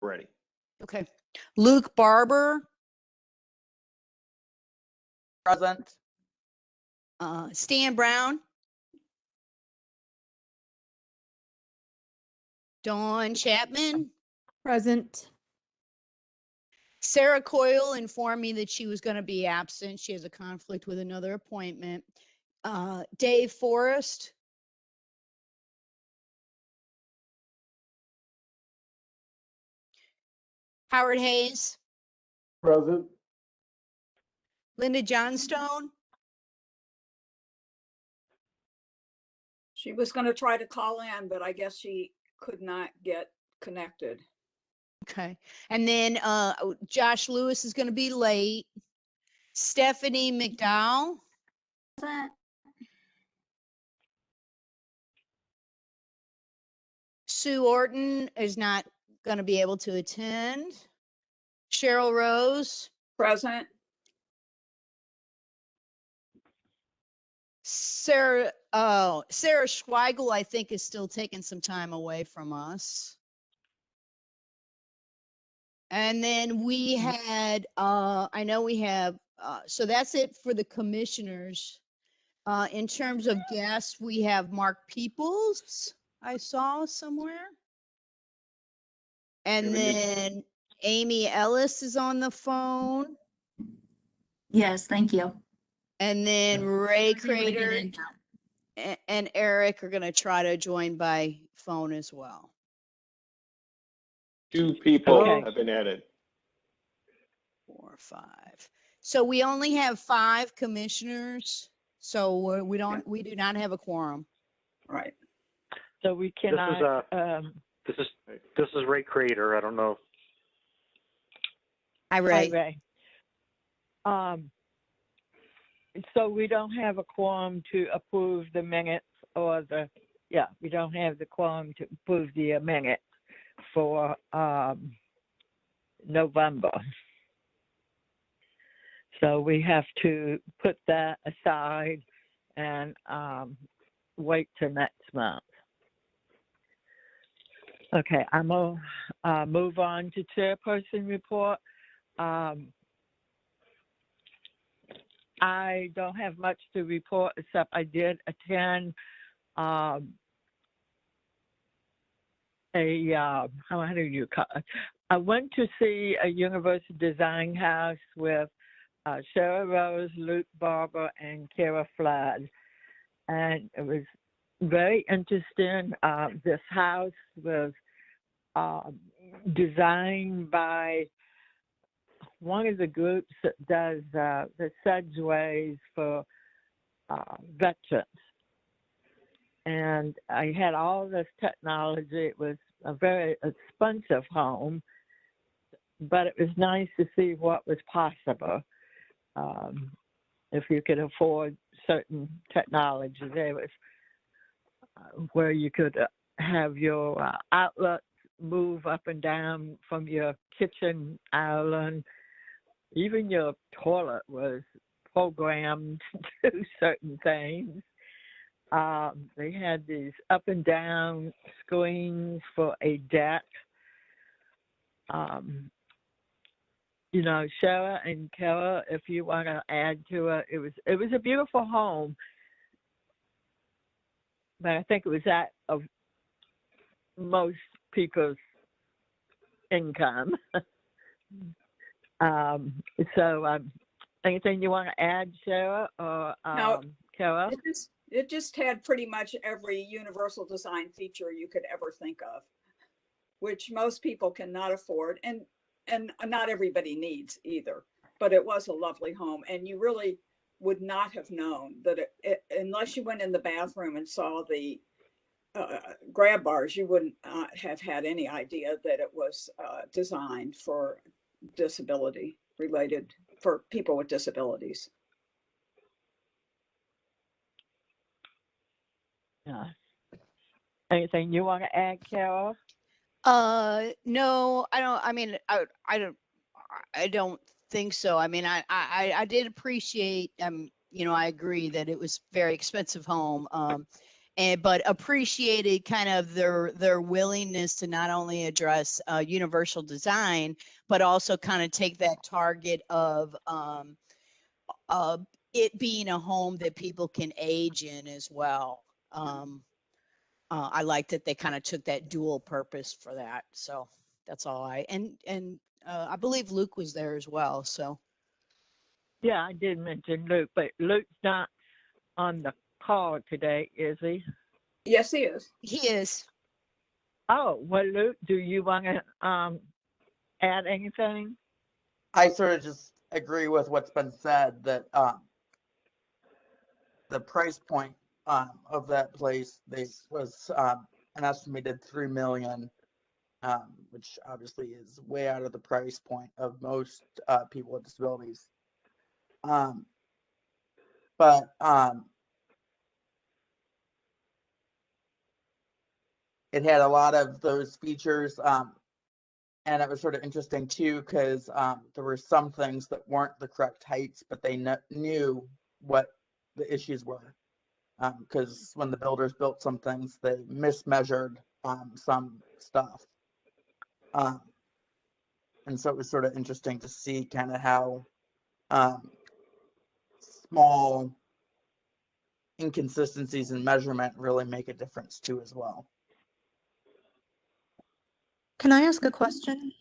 Ready. Okay. Luke Barber, Present. Stan Brown, Dawn Chapman, Present. Sarah Coyle informed me that she was going to be absent. She has a conflict with another appointment. Dave Forrest, Howard Hayes, Present. Linda Johnstone, She was going to try to call in, but I guess she could not get connected. okay. And then Josh Lewis is going to be late. Stephanie McDowell, Present. Sue Orton is not going to be able to attend. Cheryl Rose, Present. Sarah Schweigel, I think, is still taking some time away from us. And then we had, I know we have, so that's it for the commissioners. In terms of guests, we have Mark Peoples, I saw somewhere. And then Amy Ellis is on the phone. Yes, thank you. And then Ray Able to get Crater in now. and Eric are going to try to join by phone as well. 2 people Okay. have been added. 4, 5. So we only have 5 commissioners. So we do not have a quorum. Right. So we cannot, This is Ray Crater. I don't know. Hi, hi, Ray. Ray. So we don't have a quorum to approve the minutes or we don't have the quorum to approve the minutes for November. So we have to put that aside and wait till next month. Okay, I'm gonna move on to Chairperson Report. I don't have much to report except I did attend how do you call it? I went to see a Universal Design House with Sarah Rose, Luke Barber, and Kara Flood. And it was very interesting. This house was designed by one of the groups that does the sedgeways for veterans. And I had all this technology. It was a very expensive home, but it was nice to see what was possible. If you could afford certain technology, there was where you could have your outlets move up and down from your kitchen island. Even your toilet was programmed to do certain things. They had these up and down screens for a deck. You know, Sarah and Kara, if you want to add to it, it was a beautiful home. But I think it was that of most people's income. Anything you want to add, Sarah or No. Kara? It just had pretty much every universal design feature you could ever think of, which most people cannot afford, and not everybody needs either. But it was a lovely home, and you really would not have known that unless you went in the bathroom and saw the grab bars, you wouldn't have had any idea that it was designed for disability related, for people with disabilities. Yeah. Anything you want to add, Carol? No, I don't. I mean, I don't think so. I mean, I did appreciate. You know, I agree that it was very expensive home. but appreciated kind of their willingness to not only address universal design, but also kind of take that target of it being a home that people can age in as well. I like that they kind of took that dual purpose for that. So that's all and I believe Luke was there as well. So Yeah, I did mention Luke, but Luke's not on the call today, is he? Yes, he is. he is. Oh, well, Luke, do you want to add anything? I sort of just agree with what's been said, that the price point of that place was an estimated 3 million, which obviously is way out of the price point of most people with disabilities. But it had a lot of those features, and it was sort of interesting too, because there were some things that weren't the correct heights, but they knew what the issues were. Because when the builders built some things, they mismeasured some stuff. And so it was sort of interesting to see kind of how small inconsistencies in measurement really make a difference too as well. Can I ask a question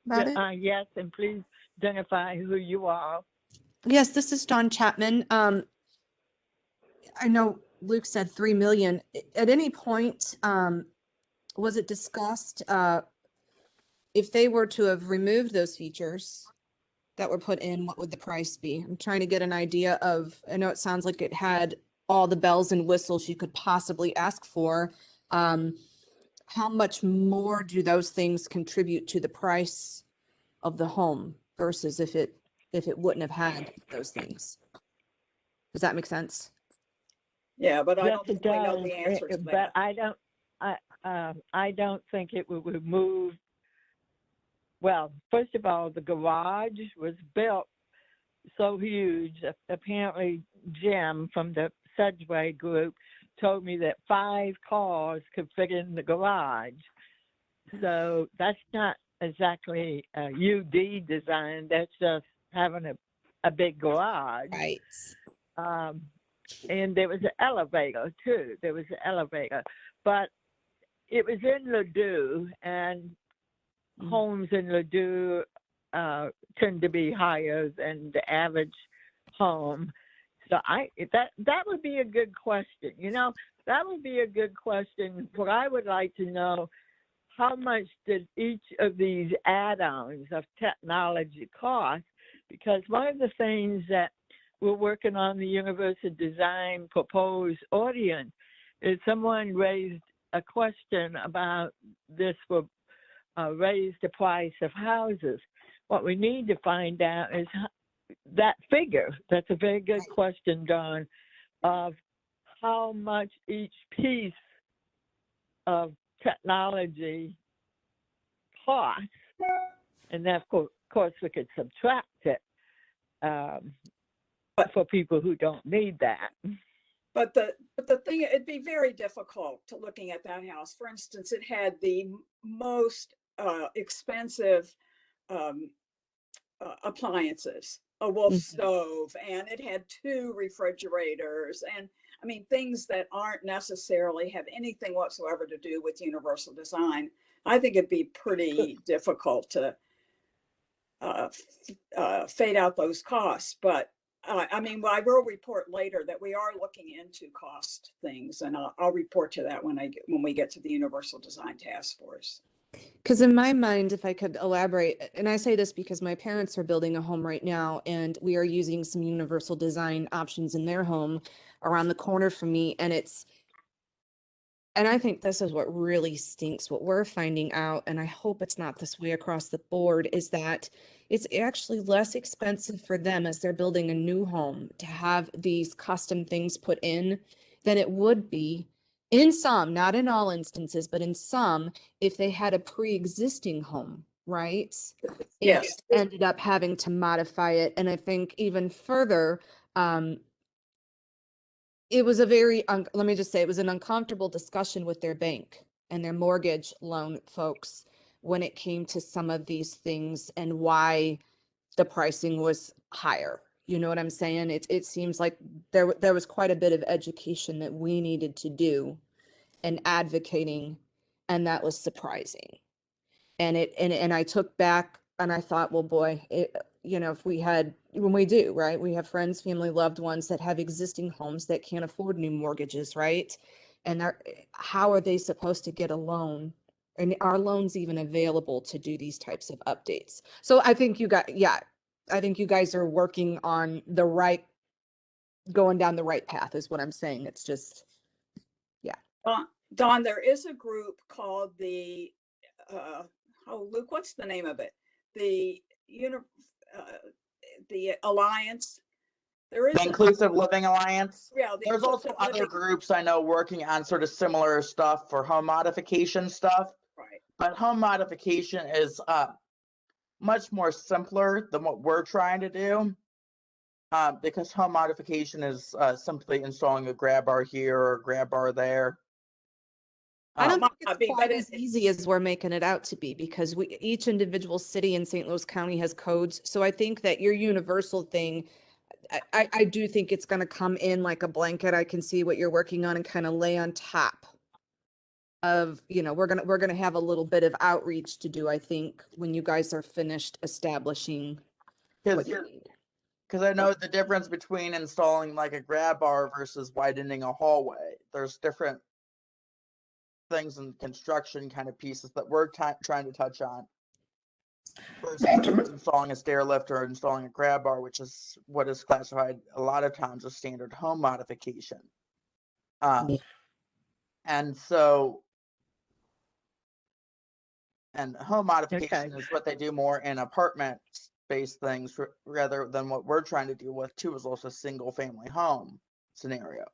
about it? Yes, and please identify who you are. Yes, this is Dawn Chapman. I know Luke said 3 million. At any point, was it discussed if they were to have removed those features that were put in, what would the price be? I'm trying to get an idea of, I know it sounds like it had all the bells and whistles you could possibly ask for. How much more do those things contribute to the price of the home versus if it wouldn't have had those things? Does that make sense? Yeah, but I Yes, don't it think we know does, the answer to but that. I don't think it would remove. Well, first of all, the garage was built so huge. Apparently, Jim from the Sedgway group told me that 5 cars could fit in the garage. So that's not exactly a UD design. That's just having a big garage. Right. And there was an elevator too. There was an elevator, but it was in Ladue, and homes in Ladue tend to be higher than the average home. So that would be a good question. You know, that would be a good question. What I would like to know, how much did each of these add-ons of technology cost? Because one of the things that we're working on the Universal Design proposed audience is someone raised a question about this will raise the price of houses. What we need to find out is that figure. That's a very good question, Dawn, of how much each piece of technology costs. And then, of course, we could subtract it for people who don't need that. But the thing, it'd be very difficult to looking at that house. For instance, it had the most expensive appliances, a Wolf stove, and it had 2 refrigerators, and I mean things that aren't necessarily have anything whatsoever to do with universal design. I think it'd be pretty difficult to fade out those costs, but I mean, I will report later that we are looking into cost things, and I'll report to that when we get to the Universal Design Task Force. Because in my mind, if I could elaborate, and I say this because my parents are building a home right now, and we are using some universal design options in their home around the corner from me, and I think this is what really stinks. What we're finding out, and I hope it's not this way across the board, is that it's actually less expensive for them as they're building a new home to have these custom things put in than it would be in some, not in all instances, but in some, if they had a pre-existing home, right? Yes. And ended up having to modify it. And I think even further, it was a very, let me just say, it was an uncomfortable discussion with their bank and their mortgage loan folks when it came to some of these things and why the pricing was higher. You know what I'm saying? It seems like there was quite a bit of education that we needed to do and advocating, and that was surprising. And I took back and I thought, well, boy, if we had, when we do, right? We have friends, family, loved ones that have existing homes that can't afford new mortgages, right? And how are they supposed to get a loan? And are loans even available to do these types of updates? So I think I think you guys are working on going down the right path is what I'm saying. It's just, Dawn, there is a group called the, Luke, what's the name of it? The Alliance. There is The Inclusive Living Alliance. Yeah, There's also other groups I know working on sort of similar stuff for home modification stuff. Right. But home modification is much more simpler than what we're trying to do. Because home modification is simply installing a grab bar here or a grab bar there. I don't might think not it's be, quite but as easy as we're making it out to be, because each individual city in St. Louis County has codes. So I think that your universal thing, I do think it's going to come in like a blanket. I can see what you're working on and kind of lay on top of, we're going to have a little bit of outreach to do, I think, when you guys are finished establishing what you need. Because I know the difference between installing like a grab bar versus widening a hallway. There's different things in construction kind of pieces that we're trying to touch on. Versus installing a stair lift or installing a grab bar, which is what is classified a lot of times as standard home modification. And home modification is what they do more in apartment-based things rather than what we're trying to deal with too, is also single family home scenario.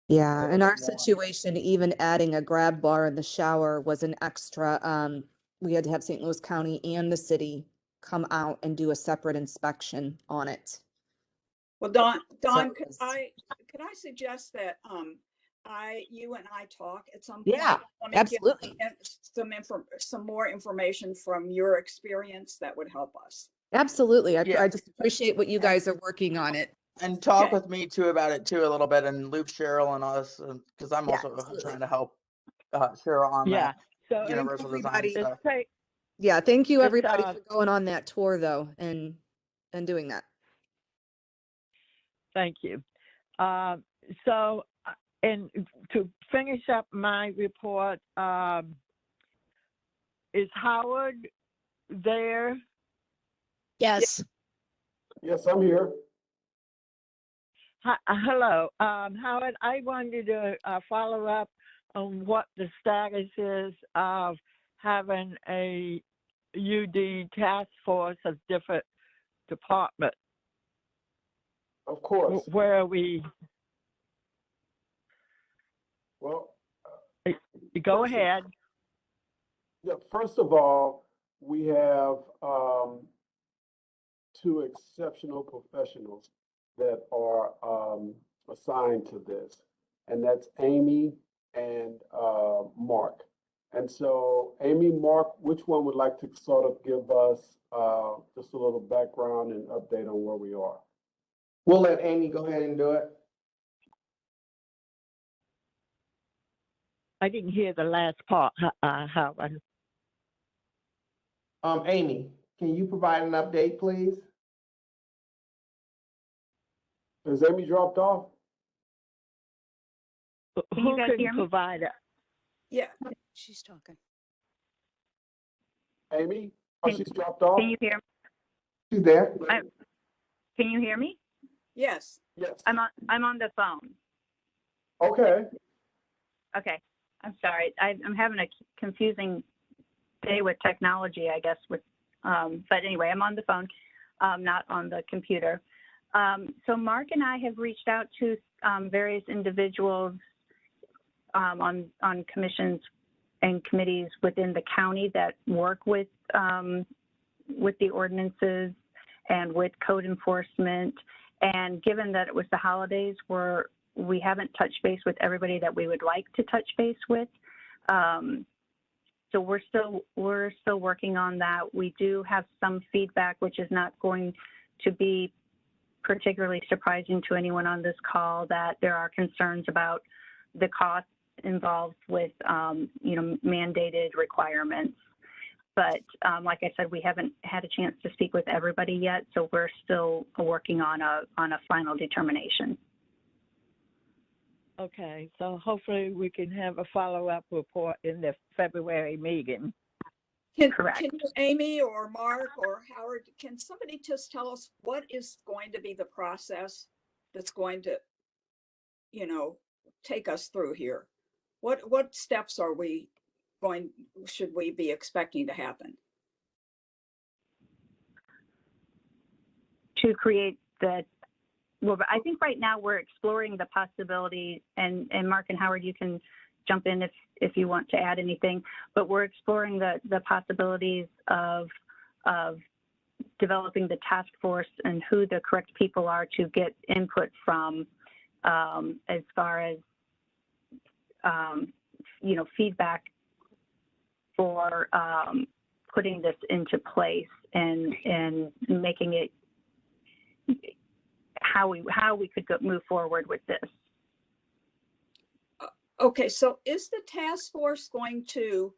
Yeah, in our situation, even adding a grab bar in the shower was an extra. We had to have St. Louis County and the city come out and do a separate inspection on it. Well, Dawn, So could I suggest that you and I talk at some point? Yeah, Let me absolutely. get some more information from your experience that would help us. Absolutely. Yeah. I just appreciate what you guys are working on it. And talk Okay. with me too about it too a little bit, and Luke, Cheryl, and us, because I'm Yeah, also absolutely. trying to help Cheryl on that So universal design everybody- stuff. Yeah, thank you Just, everybody for going on that tour though and doing that. thank you. So, and to finish up my report, is Howard there? Yes. Yes, I'm here. Hello, Howard. I wanted to follow up on what the status is of having a UD task force of different departments. Of course. Where are we? Well, Go ahead. yeah, first of all, we have two exceptional professionals that are assigned to this, and that's Amy and Mark. And so, Amy, Mark, which one would like to sort of give us just a little background and update on where we are? We'll let Amy go ahead and do it. I didn't hear the last part, Howard. Amy, can you provide an update, please? Has Amy dropped off? Can you Who guys can hear me? provide it? Yeah. She's talking. Amy? Oh, she's dropped off? Can you hear? She's there. Can you hear me? Yes. Yes. I'm on the phone. Okay. Okay. I'm sorry. I'm having a confusing day with technology, I guess. But anyway, I'm on the phone, not on the computer. So Mark and I have reached out to various individuals on commissions and committees within the county that work with the ordinances and with code enforcement. And given that it was the holidays, we're we haven't touched base with everybody that we would like to touch base with. So we're still working on that. We do have some feedback, which is not going to be particularly surprising to anyone on this call, that there are concerns about the costs involved with, mandated requirements. But like I said, we haven't had a chance to speak with everybody yet, so we're still working on a final determination. Okay, so hopefully we can have a follow-up report in the February meeting. Correct. Can Amy or Mark or Howard, can somebody just tell us what is going to be the process that's going to, take us through here? What steps should we be expecting to happen? To create well, I think right now we're exploring the possibility, and Mark and Howard, you can jump in if you want to add anything, but we're exploring the possibilities of developing the task force and who the correct people are to get input from, as far as, feedback for putting this into place and making it how we could move forward with this. Okay, so is the task force going to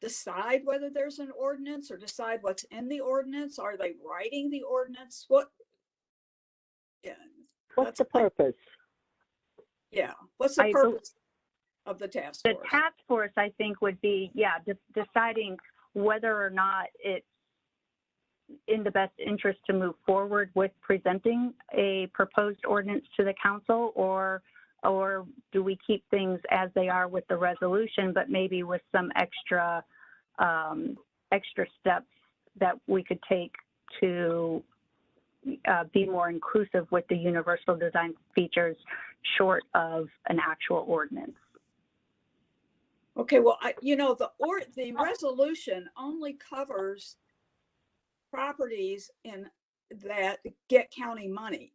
decide whether there's an ordinance or decide what's in the ordinance? Are they writing the ordinance? Yeah. What's the purpose? Yeah, what's the purpose of the task force? The task force, I think, would be, deciding whether or not it's in the best interest to move forward with presenting a proposed ordinance to the council, or do we keep things as they are with the resolution, but maybe with some extra steps that we could take to be more inclusive with the universal design features short of an actual ordinance? Okay, well, the resolution only covers properties that get county money,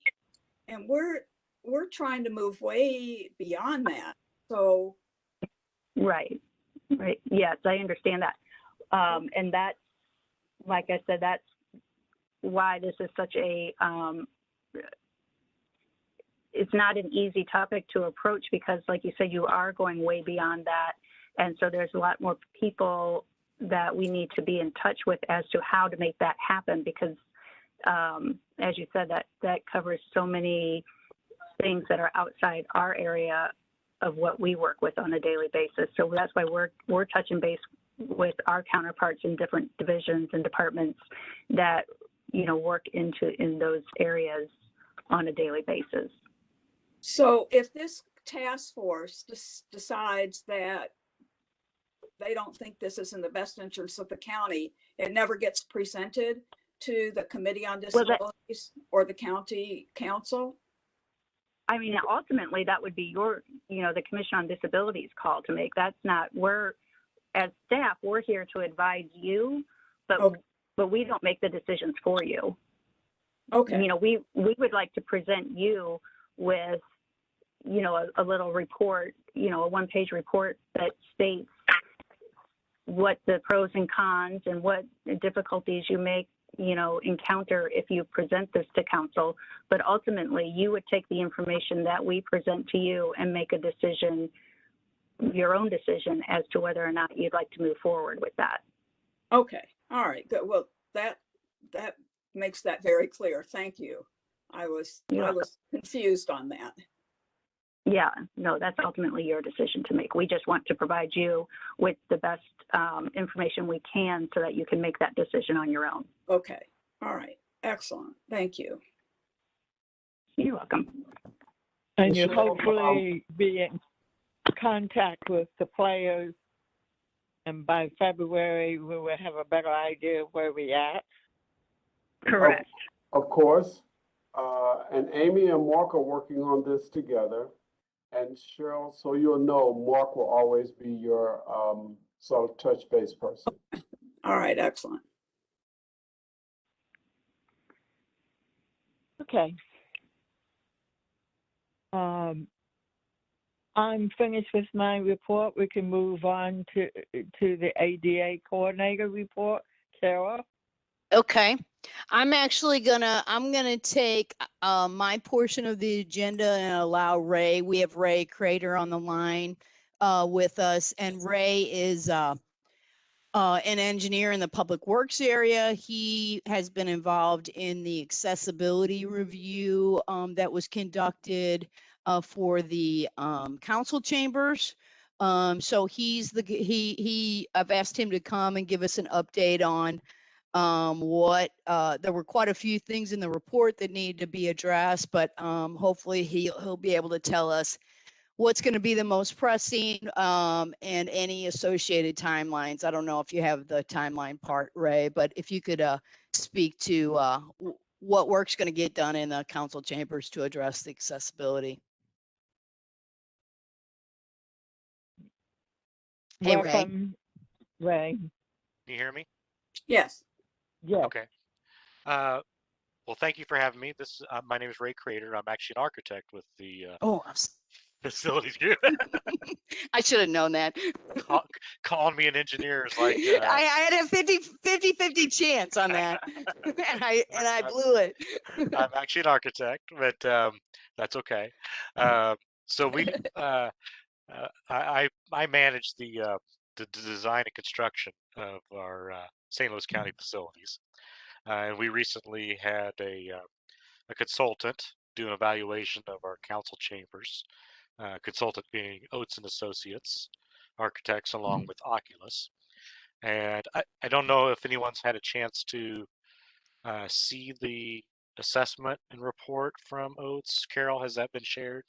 and we're trying to move way beyond that. So, right, yes, I understand that, and that's, like I said, that's why this is such a it's not an easy topic to approach, because, like you said, you are going way beyond that, and so there's a lot more people that we need to be in touch with as to how to make that happen, because as you said, that covers so many things that are outside our area of what we work with on a daily basis. So that's why we're touching base with our counterparts in different divisions and departments that work in those areas on a daily basis. So if this task force decides that they don't think this is in the best interest of the county, it never gets presented to the Committee on Disabilities or the county council? I mean, ultimately, that would be the Commission on Disabilities call to make. That's not, as staff, we're here to advise you, but we don't make the decisions for you. Okay. We would like to present you with, a little report, a one-page report that states what the pros and cons and what difficulties you may, encounter if you present this to council. But ultimately, you would take the information that we present to you and make a decision, your own decision, as to whether or not you'd like to move forward with that. Okay. All right. Good. Well, that makes that very clear. Thank you. I was confused on that. Yeah, no, that's ultimately your decision to make. We just want to provide you with the best information we can so that you can make that decision on your own. Okay. All right. Excellent. Thank you. You're welcome. And you hopefully be in contact with the players, and by February we will have a better idea of where we're at. Correct. Of course. And Amy and Mark are working on this together. And Cheryl, so you'll know, Mark will always be your sort of touch base person. All right. Excellent. Okay. I'm finished with my report. We can move on to the ADA coordinator report. Carol? Okay. I'm gonna take my portion of the agenda and allow Ray. We have Ray Crater on the line with us, and Ray is an engineer in the public works area. He has been involved in the accessibility review that was conducted for the council chambers. So I've asked him to come and give us an update on there were quite a few things in the report that need to be addressed, but hopefully he'll be able to tell us what's going to be the most pressing and any associated timelines. I don't know if you have the timeline part, Ray, but if you could speak to what work's going to get done in the council chambers to address the accessibility. Hey, Ray. Welcome, Ray. Can you hear me? Yes. Yes. Okay. Well, thank you for having me. My name is Ray Crater. I'm actually an architect with the Oh, Facilities Jan. I should have known that. Calling me an engineer is like I had a 50 chance on that, and I blew it. I'm actually an architect, but that's okay. So I manage the design and construction of our St. Louis County facilities, and we recently had a consultant do an evaluation of our council chambers. Consultant being Oates and Associates, architects, along with Oculus. And I don't know if anyone's had a chance to see the assessment and report from Oates. Carol, has that been shared?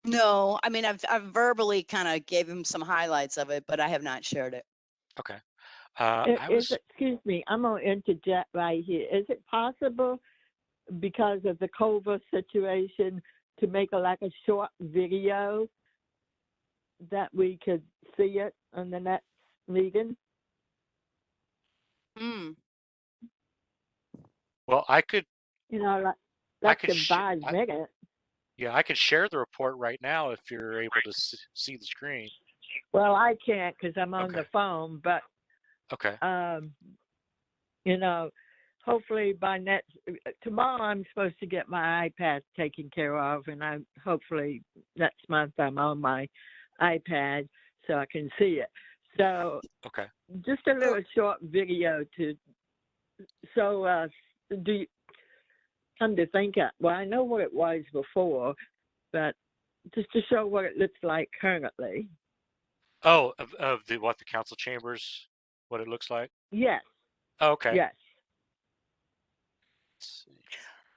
No, I mean, I've verbally kind of gave him some highlights of it, but I have not shared it. Okay. Excuse me, I'm going to interject right here. Is it possible, because of the COVID situation, to make a short video that we could see it on the next meeting? Well, I could. Like in 5 minutes. Yeah, I can share the report right now if you're able to see the screen. Well, I can't because I'm on the phone, but okay. Hopefully by tomorrow I'm supposed to get my iPad taken care of, and hopefully next month I'm on my iPad so I can see it. So just a little short video come to think of, well, I know what it was before, but just to show what it looks like currently. Oh, of what the council chambers, what it looks like? Yes. Oh, okay. Yes.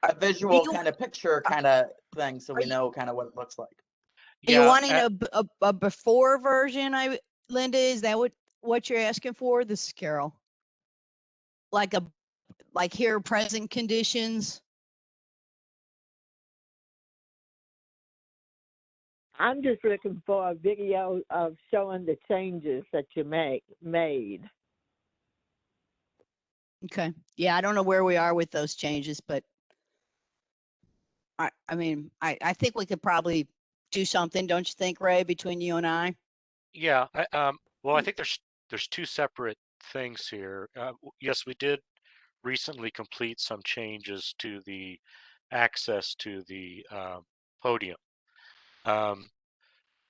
A visual kind of picture kind of thing, so we know kind of what it looks like. Are you wanting a before version, Linda? Is that what you're asking for? This is Carol. Like here present conditions. I'm just looking for a video of showing the changes that you made. Okay. Yeah, I don't know where we are with those changes, but I mean, I think we could probably do something, don't you think, Ray, between you and I? Yeah. Well, I think there's two separate things here. Yes, we did recently complete some changes to the access to the podium.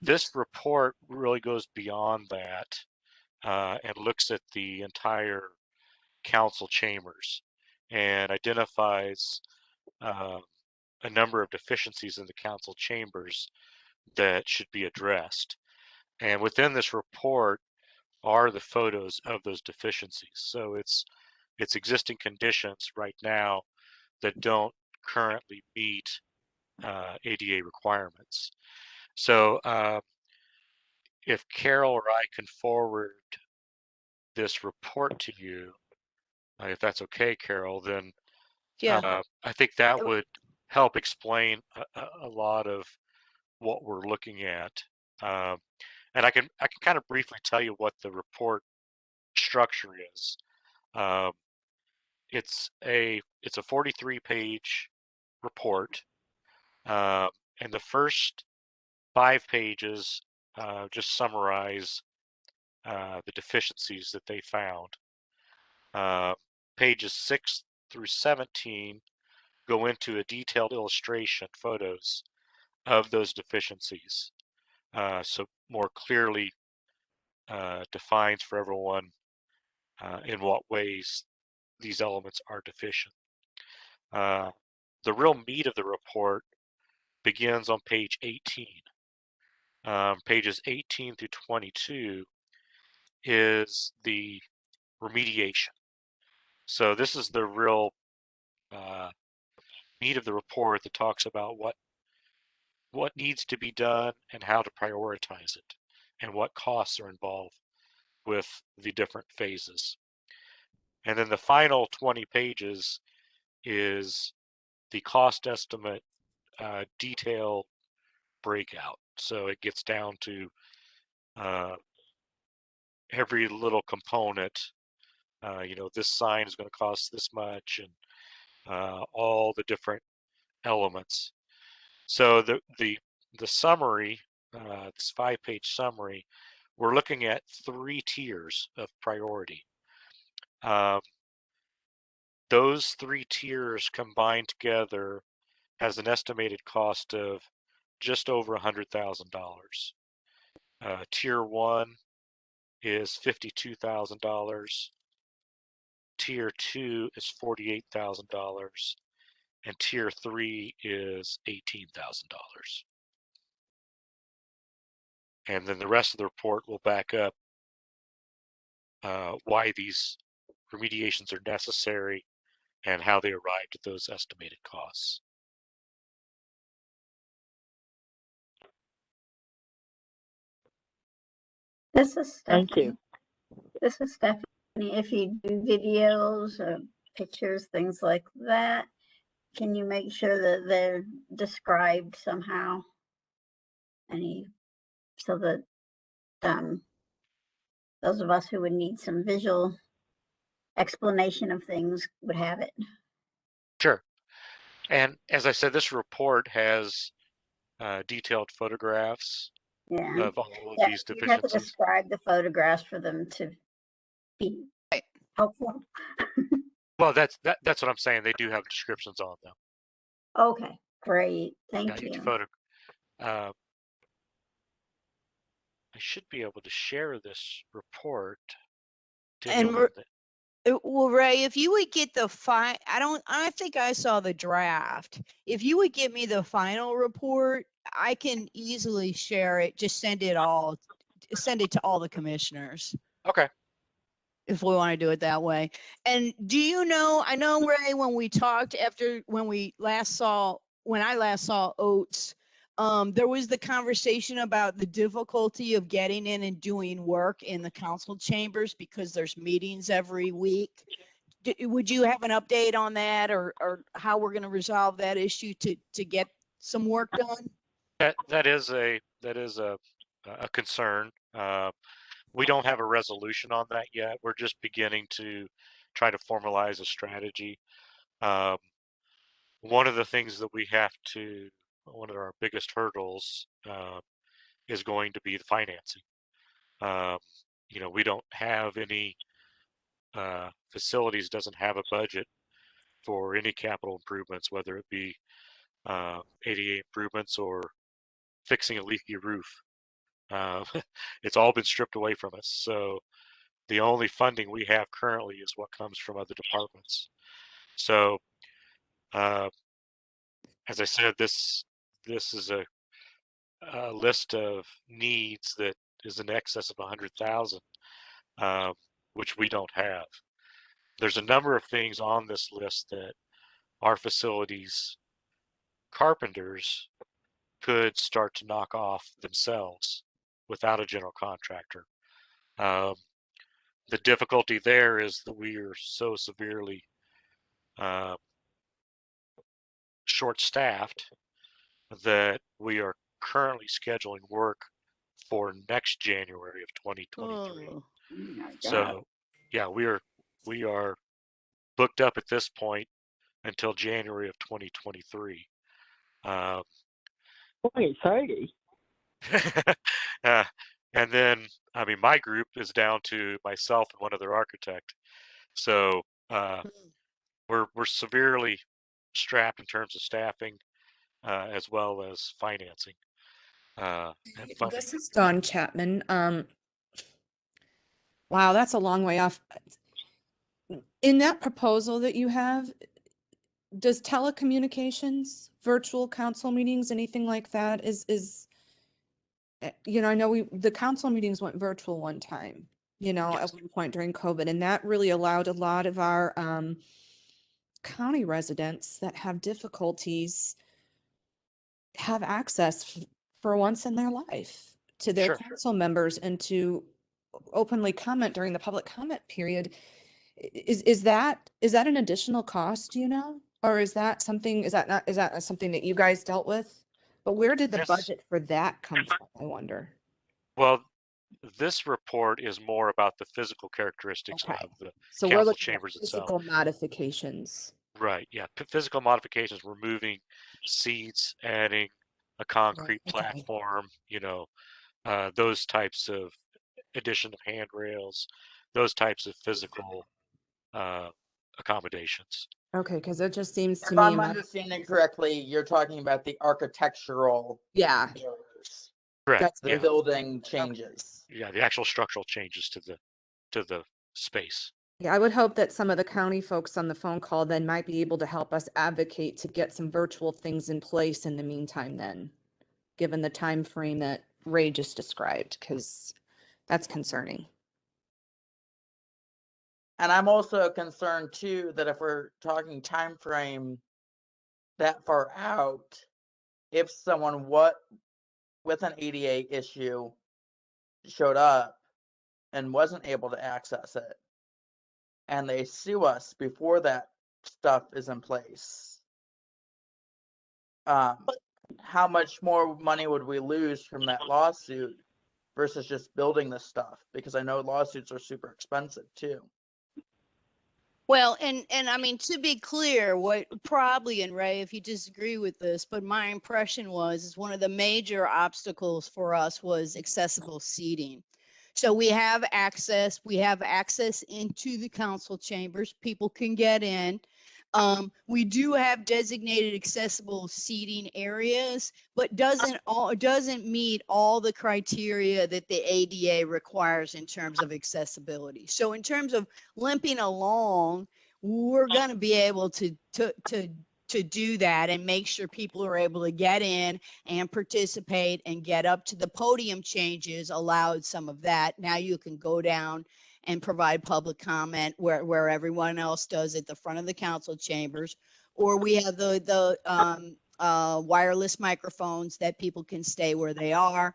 This report really goes beyond that and looks at the entire council chambers and identifies a number of deficiencies in the council chambers that should be addressed. And within this report are the photos of those deficiencies. So it's existing conditions right now that don't currently meet ADA requirements. So if Carol or I can forward this report to you, if that's okay, Carol, then I think that would help explain a lot of what we're looking at. And I can kind of briefly tell you what the report structure is. It's a 43-page report, and the first 5 pages just summarize the deficiencies that they found. Pages 6 through 17 go into a detailed illustration, photos of those deficiencies. So more clearly defines for everyone in what ways these elements are deficient. The real meat of the report begins on page 18. Pages 18 through 22 is the remediation. So this is the real meat of the report that talks about what needs to be done and how to prioritize it and what costs are involved with the different phases. And then the final 20 pages is the cost estimate detail breakout. So it gets down to every little component. This sign is going to cost this much, and all the different elements. So the summary, this 5-page summary, we're looking at 3 tiers of priority. Those 3 tiers combined together has an estimated cost of just over $100,000. Tier 1 is $52,000. Tier 2 is $48,000. And tier 3 is $18,000. And then the rest of the report will back up why these remediations are necessary and how they arrived at those estimated costs. This is Thank Stephanie. you. This is Stephanie. If you do videos or pictures, things like that, can you make sure that they're described somehow? So that those of us who would need some visual explanation of things would have it. Sure. And as I said, this report has detailed photographs Yeah. of all of Yeah, these you have to deficiencies. describe the photographs for them to be helpful. Well, that's what I'm saying. They do have descriptions on them. Okay, great. Thank Each you. photo. I should be able to share this report to And anyone that. Well, Ray, if you would get the I think I saw the draft. If you would get me the final report, I can easily share it. Just send it to all the commissioners Okay. if we want to do it that way. And do you know, I know, Ray, when we talked when I last saw Oates, there was the conversation about the difficulty of getting in and doing work in the council chambers because there's meetings every week. Would you have an update on that, or how we're going to resolve that issue to get some work done? That is a concern. We don't have a resolution on that yet. We're just beginning to try to formalize a strategy. One of the things that one of our biggest hurdles is going to be the financing. We don't have any facilities doesn't have a budget for any capital improvements, whether it be ADA improvements or fixing a leaky roof. It's all been stripped away from us. So the only funding we have currently is what comes from other departments. So as I said, this is a list of needs that is in excess of 100,000, which we don't have. There's a number of things on this list that our facilities carpenters could start to knock off themselves without a general contractor. The difficulty there is that we are so severely short-staffed that we are currently scheduling work for next January of 2023. Oh. So yeah, we are booked up at this point until January of 2023. 2030. uh, and then, I mean, my group is down to myself and one other architect. So we're severely strapped in terms of staffing, as well as financing, and funding. This is Dawn Chapman. Wow, that's a long way off. In that proposal that you have, does telecommunications, virtual council meetings, anything like that I know the council meetings went virtual one time, Yes. at one point during COVID, and that really allowed a lot of our county residents that have difficulties have access for once in their life to their Sure. council members and to openly comment during the public comment period. Is that an additional cost, or is that not something that you guys dealt with? But where did the This, budget for that come from, I wonder? well, this report is more about the physical characteristics Okay. of the So we're council looking at chambers itself. physical modifications. Right. Yeah. Physical modifications, removing seats, adding a concrete Okay. platform, those types of addition of handrails, those types of physical accommodations. Okay, because it just seems to If me. I'm understanding correctly, you're talking about the architectural Yeah. barriers, Correct. the Yeah. building changes. Yeah. The actual structural changes to the space. Yeah, I would hope that some of the county folks on the phone call then might be able to help us advocate to get some virtual things in place in the meantime then, given the time frame that Ray just described, because that's concerning. And I'm also concerned too that if we're talking time frame that far out, if someone with an ADA issue showed up and wasn't able to access it, and they sue us before that stuff is in place, how much more money would we lose from that lawsuit versus just building this stuff? Because I know lawsuits are super expensive too. Well, and I mean, to be clear, what probably, and Ray, if you disagree with this, but my impression is one of the major obstacles for us was accessible seating. So we have access into the council chambers. People can get in. We do have designated accessible seating areas, but doesn't meet all the criteria that the ADA requires in terms of accessibility. So in terms of limping along, we're going to be able to do that and make sure people are able to get in and participate and get up to the podium changes allowed some of that. Now you can go down and provide public comment where everyone else does at the front of the council chambers, or we have the wireless microphones that people can stay where they are,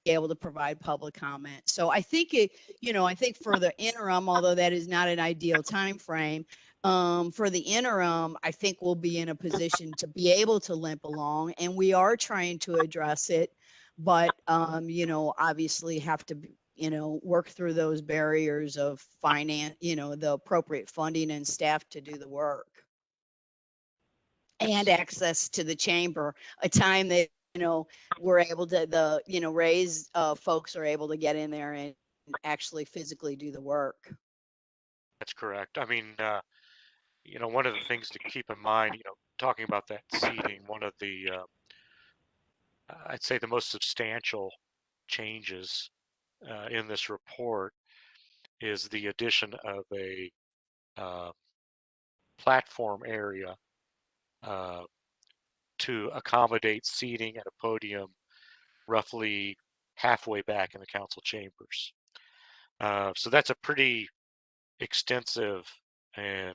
be able to provide public comment. So I think I think for the interim, although that is not an ideal time frame, for the interim, I think we'll be in a position to be able to limp along, and we are trying to address it, but obviously have to work through those barriers of finance, the appropriate funding and staff to do the work. And access to the chamber, a time that, we're able to, Ray's folks are able to get in there and actually physically do the work. That's correct. I mean, one of the things to keep in mind, talking about that seating, one of the, I'd say the most substantial changes in this report is the addition of a platform area to accommodate seating at a podium roughly halfway back in the council chambers. So that's a pretty extensive and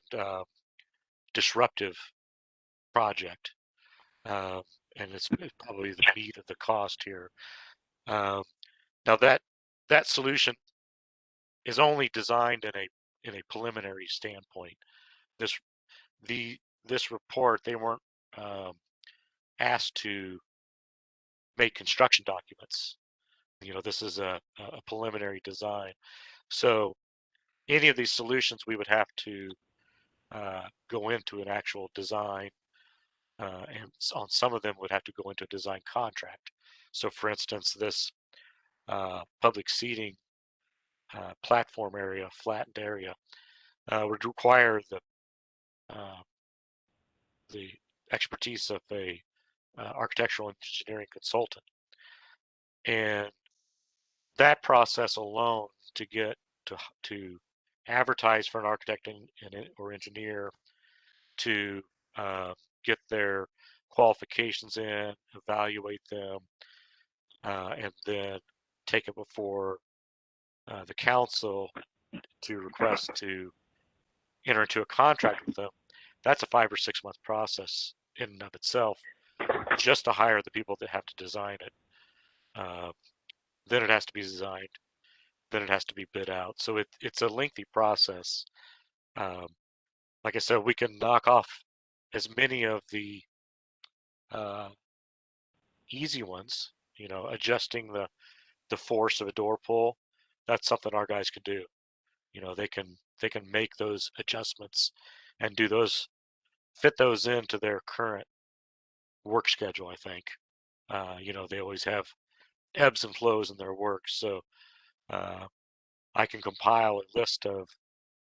disruptive project, and it's probably the meat of the cost here. Now that solution is only designed in a preliminary standpoint. This report, they weren't asked to make construction documents. This is a preliminary design. So any of these solutions, we would have to go into an actual design, and on some of them would have to go into a design contract So for instance, this public seating platform area, flattened area, would require the expertise of a architectural engineering consultant. And that process alone to get to advertise for an architect or engineer, to get their qualifications in, evaluate them, and then take it before the council to request to enter into a contract with them. That's a 5 or 6 month process in and of itself, just to hire the people that have to design it. Then it has to be designed. Then it has to be bid out. So it's a lengthy process. Like I said, we can knock off as many of the easy ones, you know, adjusting the force of a door pull. That's something our guys can do. You know, they can make those adjustments and do those, fit those into their current work schedule, I think. You know, they always have ebbs and flows in their work. So I can compile a list of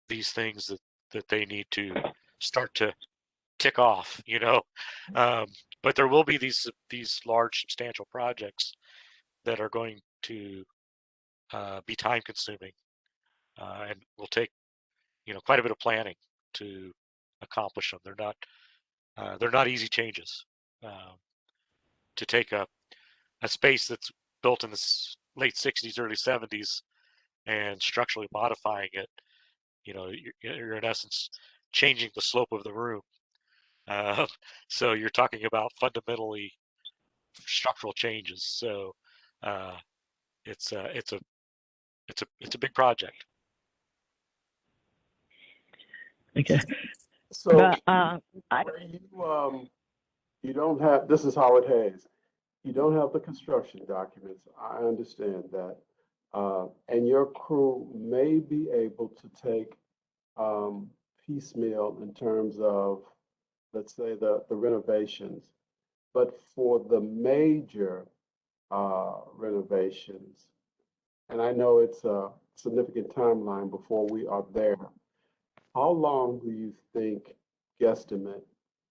these things that they need to start to tick off, you know. But there will be these large substantial projects that are going to be time consuming and will take, you know, quite a bit of planning to accomplish them. They're not easy changes. To take a space that's built in the late 60s, early 70s and structurally modifying it, you know, you're in essence changing the slope of the room. So you're talking about fundamentally structural changes. So it's a big project. Okay. So But you don't have, this is Howard Hayes. You don't have the construction documents. I understand that. And your crew may be able to take piecemeal in terms of, let's say, the renovations. But for the major renovations, and I know it's a significant timeline before we are there, how long do you think, guesstimate,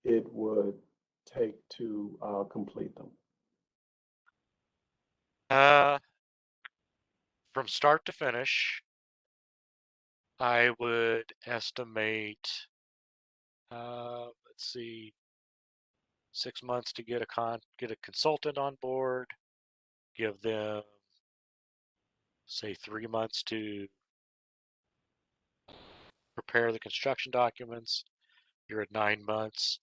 it would take to complete them? From start to finish, I would estimate, let's see, 6 months to get a consultant on board, give them, say, 3 months to prepare the construction documents. You're at 9 months.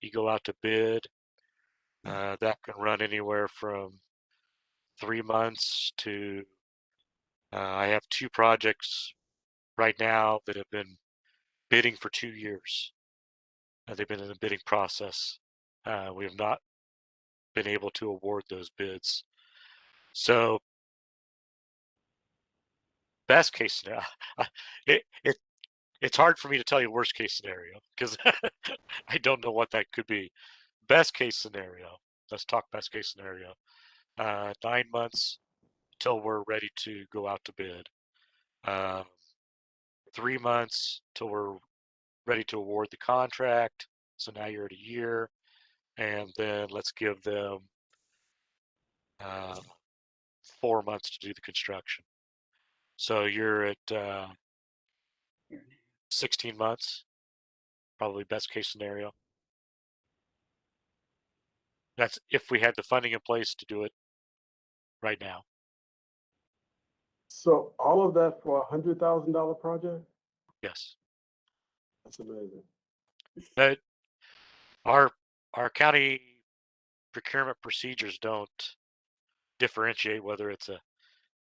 You go out to bid. That can run anywhere from 3 months to, I have 2 projects right now that have been bidding for 2 years. They've been in the bidding process. We have not been able to award those bids. So best case scenario, it's hard for me to tell you worst case scenario because I don't know what that could be. Best case scenario, let's talk best case scenario. 9 months till we're ready to go out to bid. 3 months till we're ready to award the contract. So now you're at a year, and then let's give them 4 months to do the construction. So you're at 16 months, probably best case scenario. That's if we had the funding in place to do it right now. So all of that for $100,000 project? Yes. That's amazing. But our county procurement procedures don't differentiate whether it's a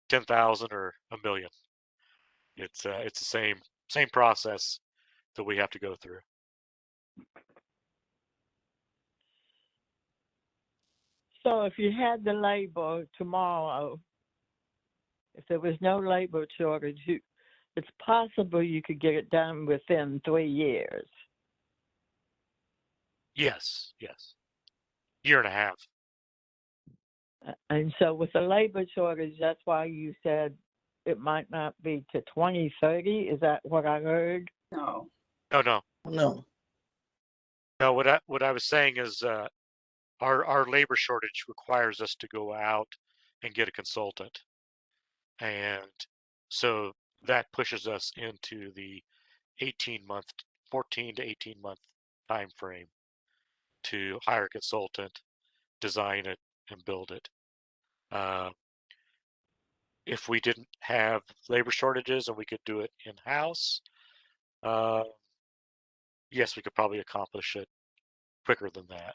10,000 or a million. It's the same process that we have to go through. so if you had the labor tomorrow, if there was no labor shortage, it's possible you could get it done within 3 years. Yes. Year and a half. And so with the labor shortage, that's why you said it might not be to 2030. Is that what I heard? No. No. No. No, what I was saying is our labor shortage requires us to go out and get a consultant. And so that pushes us into the 14 to 18 month time frame to hire a consultant, design it, and build it. If we didn't have labor shortages and we could do it in-house, yes, we could probably accomplish it quicker than that.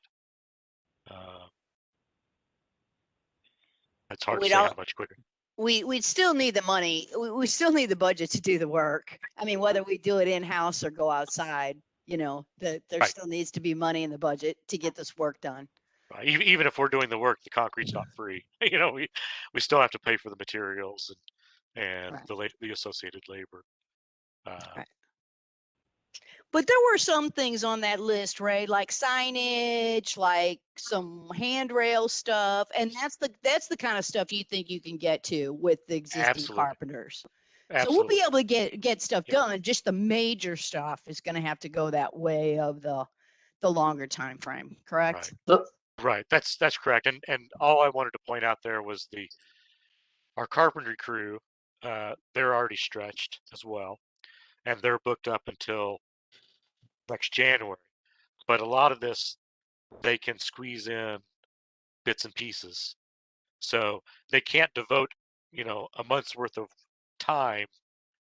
It's hard to We'd say all- how much quicker. We'd still need the money. We still need the budget to do the work. I mean, whether we do it in-house or go outside, there Right. still needs to be money in the budget to get this work done. Right. Even if we're doing the work, the concrete's not free. We still have to pay for the materials and Right. the associated labor. Right. But there were some things on that list, Ray, like signage, like some handrail stuff, and that's the kind of stuff you think you can get to with the existing Absolutely. carpenters. Absolutely. So we'll be able to get stuff Yep. done. Just the major stuff is going to have to go that way of the longer time frame. Correct? Right. That's correct. And all I wanted to point out there was our carpentry crew. They're already stretched as well, and they're booked up until next January. But a lot of this they can squeeze in bits and pieces, so they can't devote a month's worth of time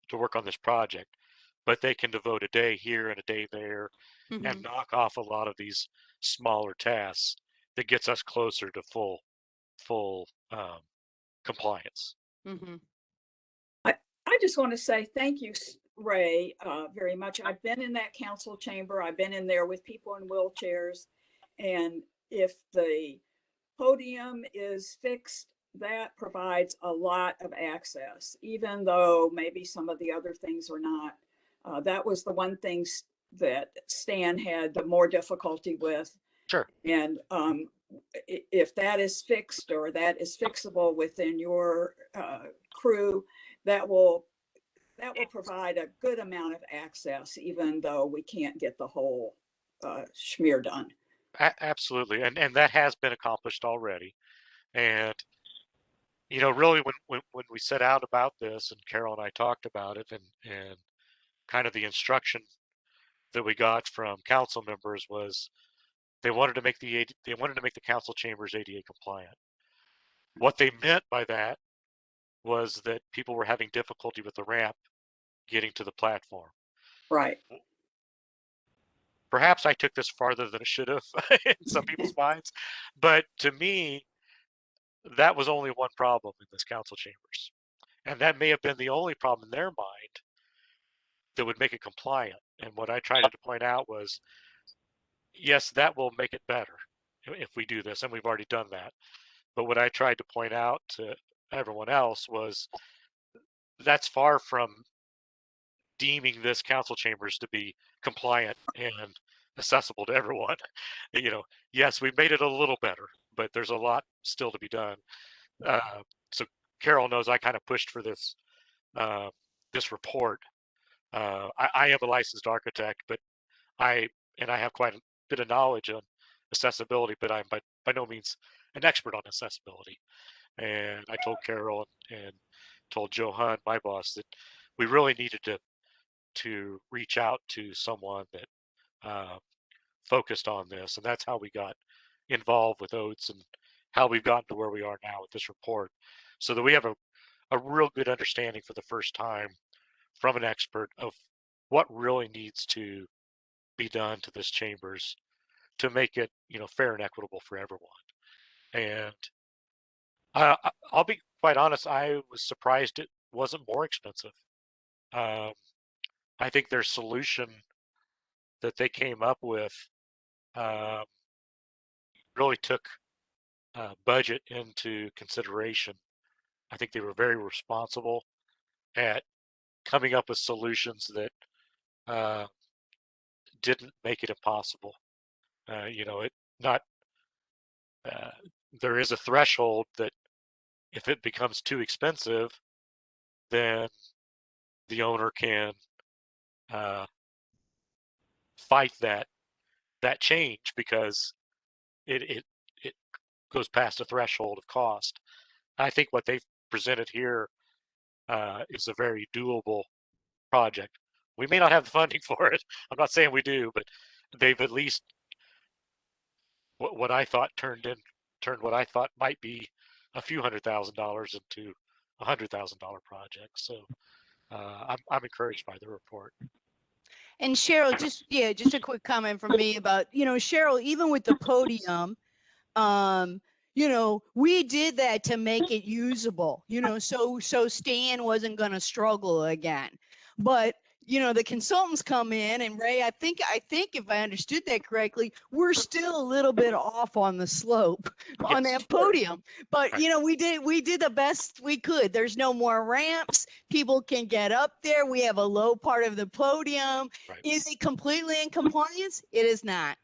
to work on this project, but they can devote a day here and a day there Mhm. and knock off a lot of these smaller tasks that gets us closer to full compliance. Mhm. I just want to say thank you, Ray, very much. I've been in that council chamber. I've been in there with people in wheelchairs. And if the podium is fixed, that provides a lot of access, even though maybe some of the other things are not. That was the one thing that Stan had the more difficulty with. Sure. And if that is fixed or that is fixable within your crew, that will provide a good amount of access, even though we can't get the whole schmear done. Absolutely, and that has been accomplished already. And really, when we set out about this, and Carol and I talked about it, and kind of the instruction that we got from council members was they wanted to make the council chambers ADA compliant. What they meant by that was that people were having difficulty with the ramp getting to the platform. Right. Perhaps I took this farther than it should have in some people's minds, but to me, that was only one problem in this council chambers. And that may have been the only problem in their mind that would make it compliant. And what I tried to point out was, yes, that will make it better if we do this, and we've already done that. But what I tried to point out to everyone else was that's far from deeming this council chambers to be compliant and accessible to everyone. Yes, we've made it a little better, but there's a lot still to be done. So Carol knows I kind of pushed for this report. I am a licensed architect, but I have quite a bit of knowledge on accessibility, but I'm by no means an expert on accessibility. And I told Carol and told Joe Hunt, my boss, that we really needed to reach out to someone that focused on this, and that's how we got involved with Oates and how we've gotten to where we are now with this report, so that we have a real good understanding for the first time from an expert of what really needs to be done to this chambers to make it fair and equitable for everyone. And I'll be quite honest, I was surprised it wasn't more expensive. I think their solution that they came up with really took budget into consideration. I think they were very responsible at coming up with solutions that didn't make it impossible. It not there is a threshold that if it becomes too expensive, then the owner can fight that change because it goes past a threshold of cost. I think what they've presented here is a very doable project. We may not have the funding for it. I'm not saying we do, but they've at least what I thought turned what I thought might be a few $100,000 into $100,000 project. So I'm encouraged by the report. And Cheryl, just a quick comment from me about, Cheryl, even with the podium, we did that to make it usable, so Stan wasn't going to struggle again. But, the consultants come in, and Ray, I think if I understood that correctly, we're still a little bit off on the slope on that podium. But, Right. we did the best we could. There's no more ramps. People can get up there. We have a low part of the podium. Right. Is it completely in compliance? It is not.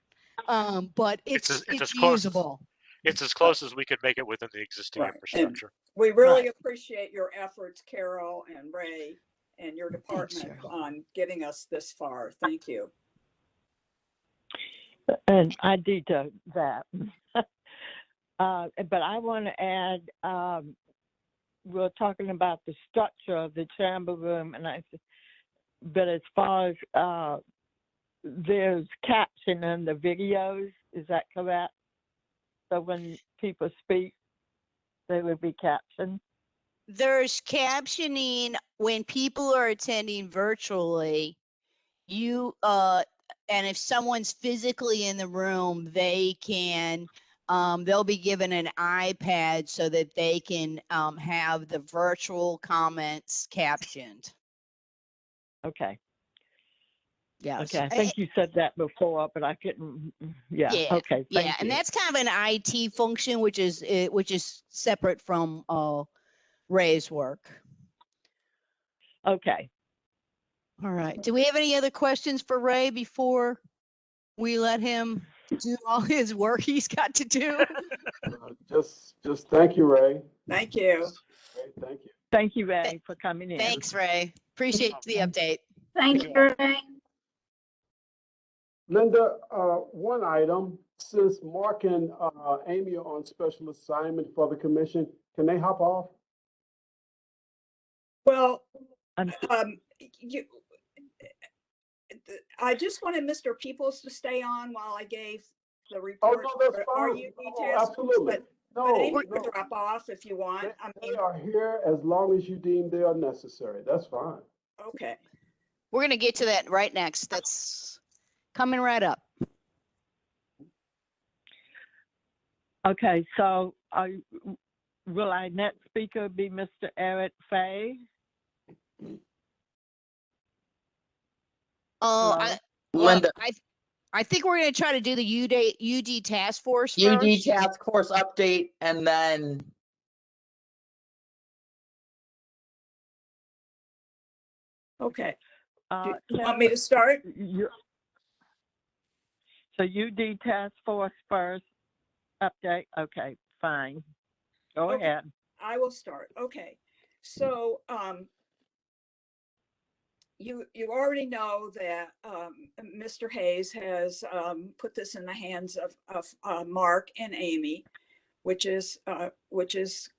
But it's as close usable. It's as close as we could make it within the existing Right. infrastructure. We really Right. appreciate your efforts, Carol and Ray, and your department Cheryl. on getting us this far. Thank you. And I detailed that. But I want to add, we're talking about the structure of the chamber room, and but as far as there's caption in the videos, is that correct? So when people speak, they would be captioned? There's captioning when people are attending virtually. And if someone's physically in the room, they can, they'll be given an iPad so that they can have the virtual comments captioned. Okay. Yes. Okay. I think you said that before, but I couldn't. Yeah. Yeah. Okay. Yeah, Thank and you. that's kind of an IT function, which is separate from Ray's work. Okay. All right. Do we have any other questions for Ray before we let him do all his work he's got to do? Just thank you, Ray. Thank you. Ray, thank you. Thank you, Ray, for coming in. Thanks, Ray. Appreciate the update. Thank you, Ray. Linda, one item, since Mark and Amy are on special assignment for the commission, can they hop off? Well, I'm- I just wanted Mr. Peoples to stay on while I gave the Oh, report. no, that's Are fine. you Oh, detailed? absolutely. But Amy No, can drop off if you want. I they mean, are here as long as you deem they are necessary. That's fine. okay. We're going to get to that right next. That's coming right up. Okay. So will our next speaker be Mr. Eric Fay? Oh, Hello? Linda, I think we're going to try to do the UD task force UD first. task force update, and then Okay. Uh, Do you want me to start? So UD task force first update. Okay, fine. Go Okay. ahead. I will start. Okay. So you already know that Mr. Hayes has put this in the hands of Mark and Amy, which is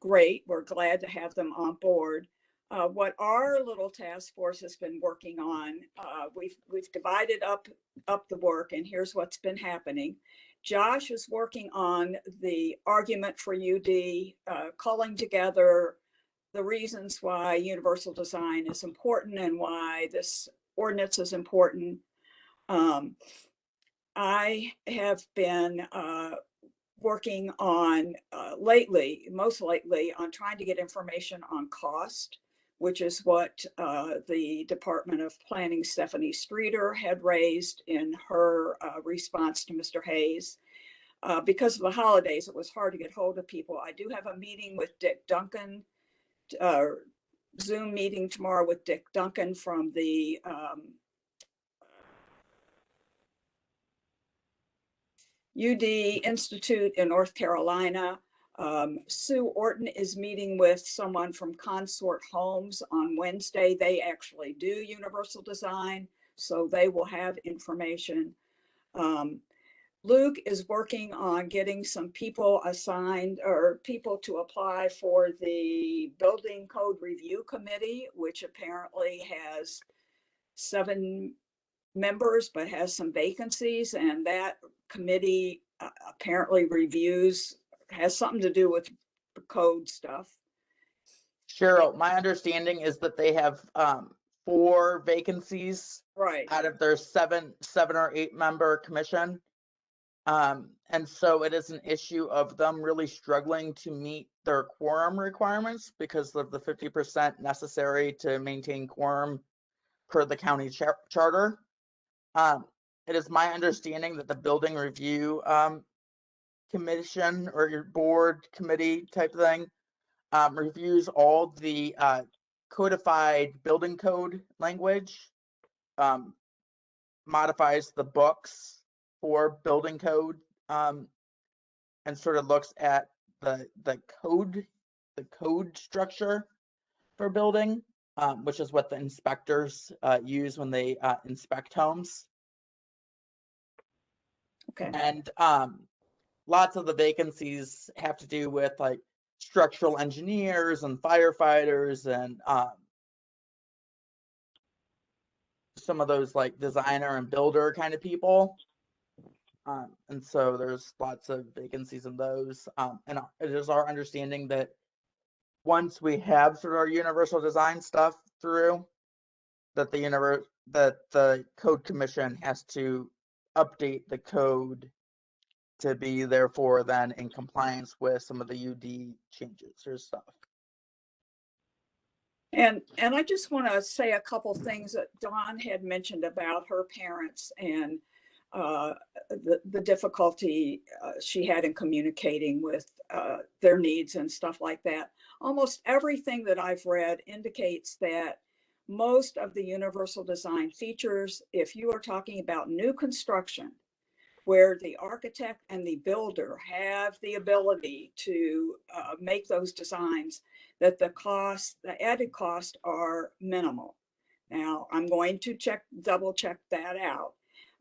great. We're glad to have them on board. What our little task force has been working on, we've divided up the work, and here's what's been happening. Josh is working on the argument for UD, calling together the reasons why universal design is important and why this ordinance is important. I have been working on most lately on trying to get information on cost, which is what the Department of Planning, Stephanie Streeter, had raised in her response to Mr. Hayes. Because of the holidays, it was hard to get hold of people. I do have a meeting with Dick Duncan, Zoom meeting tomorrow with Dick Duncan from the UD Institute in North Carolina. Sue Orton is meeting with someone from Consort Homes on Wednesday. They actually do universal design, so they will have information. Luke is working on getting some people assigned or people to apply for the Building Code Review Committee, which apparently has 7 members, but has some vacancies. And that committee apparently has something to do with the code stuff. Cheryl, my understanding is that they have 4 vacancies Right. out of their 7 or 8 member commission. And so it is an issue of them really struggling to meet their quorum requirements because of the 50% necessary to maintain quorum per the county charter. It is my understanding that the building review commission or your board committee type thing reviews all the codified building code language, modifies the books for building code, and sort of looks at the code structure for building, which is what the inspectors use when they inspect homes. Okay. And lots of the vacancies have to do with like structural engineers and firefighters and some of those like designer and builder kind of people. And so there's lots of vacancies in those. And it is our understanding that once we have sort of our universal design stuff through, that the code commission has to update the code to be therefore then in compliance with some of the UD changes or stuff. And I just want to say a couple things that Dawn had mentioned about her parents and the difficulty she had in communicating with their needs and stuff like that. Almost everything that I've read indicates that most of the universal design features, if you are talking about new construction, where the architect and the builder have the ability to make those designs, that the added costs are minimal. Now, I'm going to double check that out.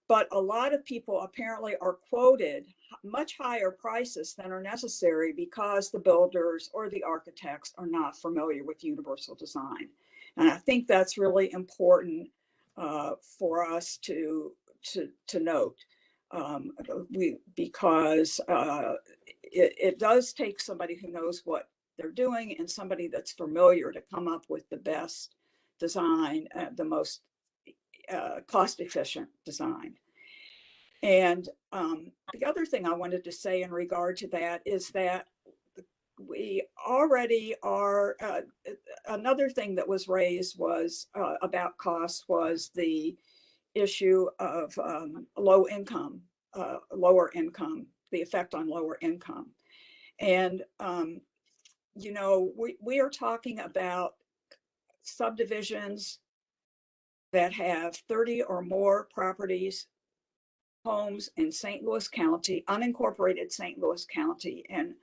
But a lot of people apparently are quoted much higher prices than are necessary because the builders or the architects are not familiar with universal design. And I think that's really important for us to note. Because it does take somebody who knows what they're doing and somebody that's familiar to come up with the best design, the most cost-efficient design. And the other thing I wanted to say in regard to that is that we already are, another thing that was raised was about costs was the issue of lower income, the effect on lower income. And, you know, we are talking about subdivisions that have 30 or more properties, homes in St. Louis County, unincorporated St. Louis County. And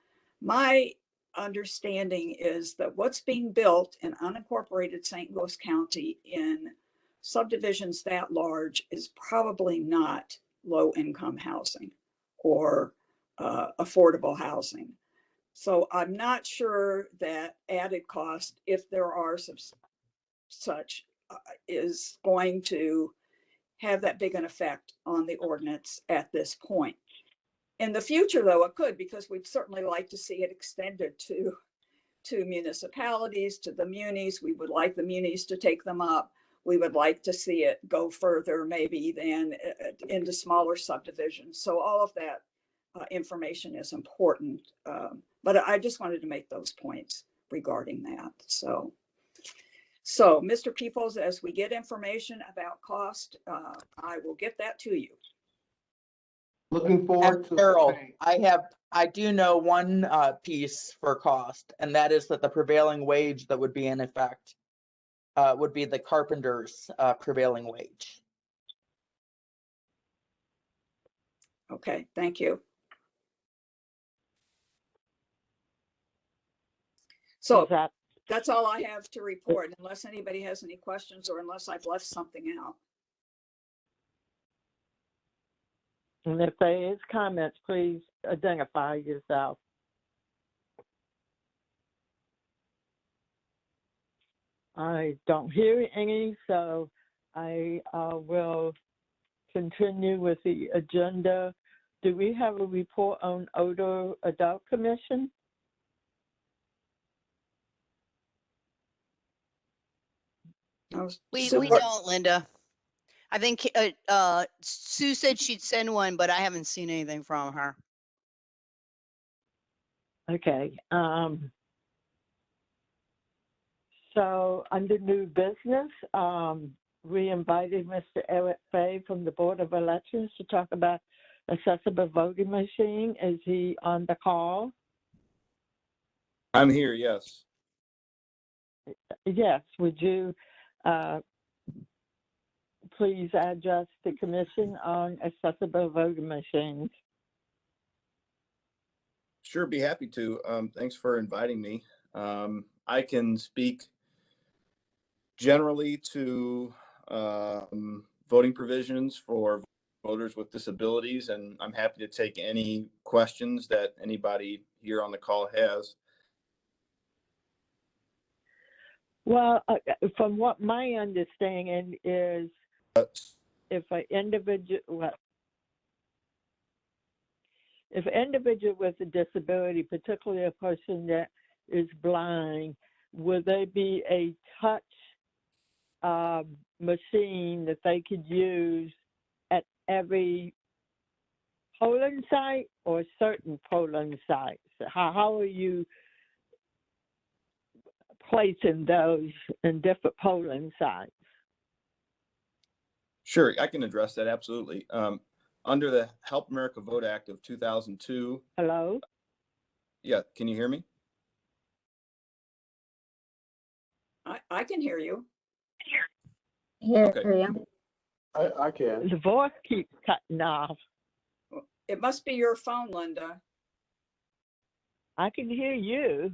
my understanding is that what's being built in unincorporated St. Louis County in subdivisions that large is probably not low-income housing or affordable housing. So I'm not sure that added cost, if there are such, is going to have that big an effect on the ordinance at this point. In the future, though, it could, because we'd certainly like to see it extended to municipalities, to the munis. We would like the munis to take them up. We would like to see it go further, maybe than into smaller subdivisions. So all of that information is important. But I just wanted to make those points regarding that. So Mr. Peoples, as we get information about cost, I will get that to you. Looking forward to Carol, it. I do know one piece for cost, and that is that the prevailing wage that would be in effect would be the carpenter's prevailing wage. Okay, thank you. So Is that, that's all I have to report, unless anybody has any questions or unless I've left something out. and if there is comments, please identify yourself. I don't hear any, so I will continue with the agenda. Do we have a report on Older Adult Commission? We So don't, Linda. I think Sue said she'd send one, but I haven't seen anything from her. Okay. So under new business, we invited Mr. Eric Fay from the Board of Elections to talk about accessible voting machine. Is he on the call? I'm here, yes. Yes. Would you please address the commission on accessible voting machines? Sure, be happy to. Thanks for inviting me. I can speak generally to voting provisions for voters with disabilities, and I'm happy to take any questions that anybody here on the call has. Well, from what my understanding is, if an individual, if an individual with a disability, particularly a person that is blind, will there be a touch machine that they could use at every polling site or certain polling sites? How are you placing those in different polling sites? Sure, I can address that, absolutely. Under the Help America Vote Act of 2002. Hello? Yeah, can you hear me? I can hear you. Okay. I can. The voice keeps cutting off. It must be your phone, Linda. I can hear you.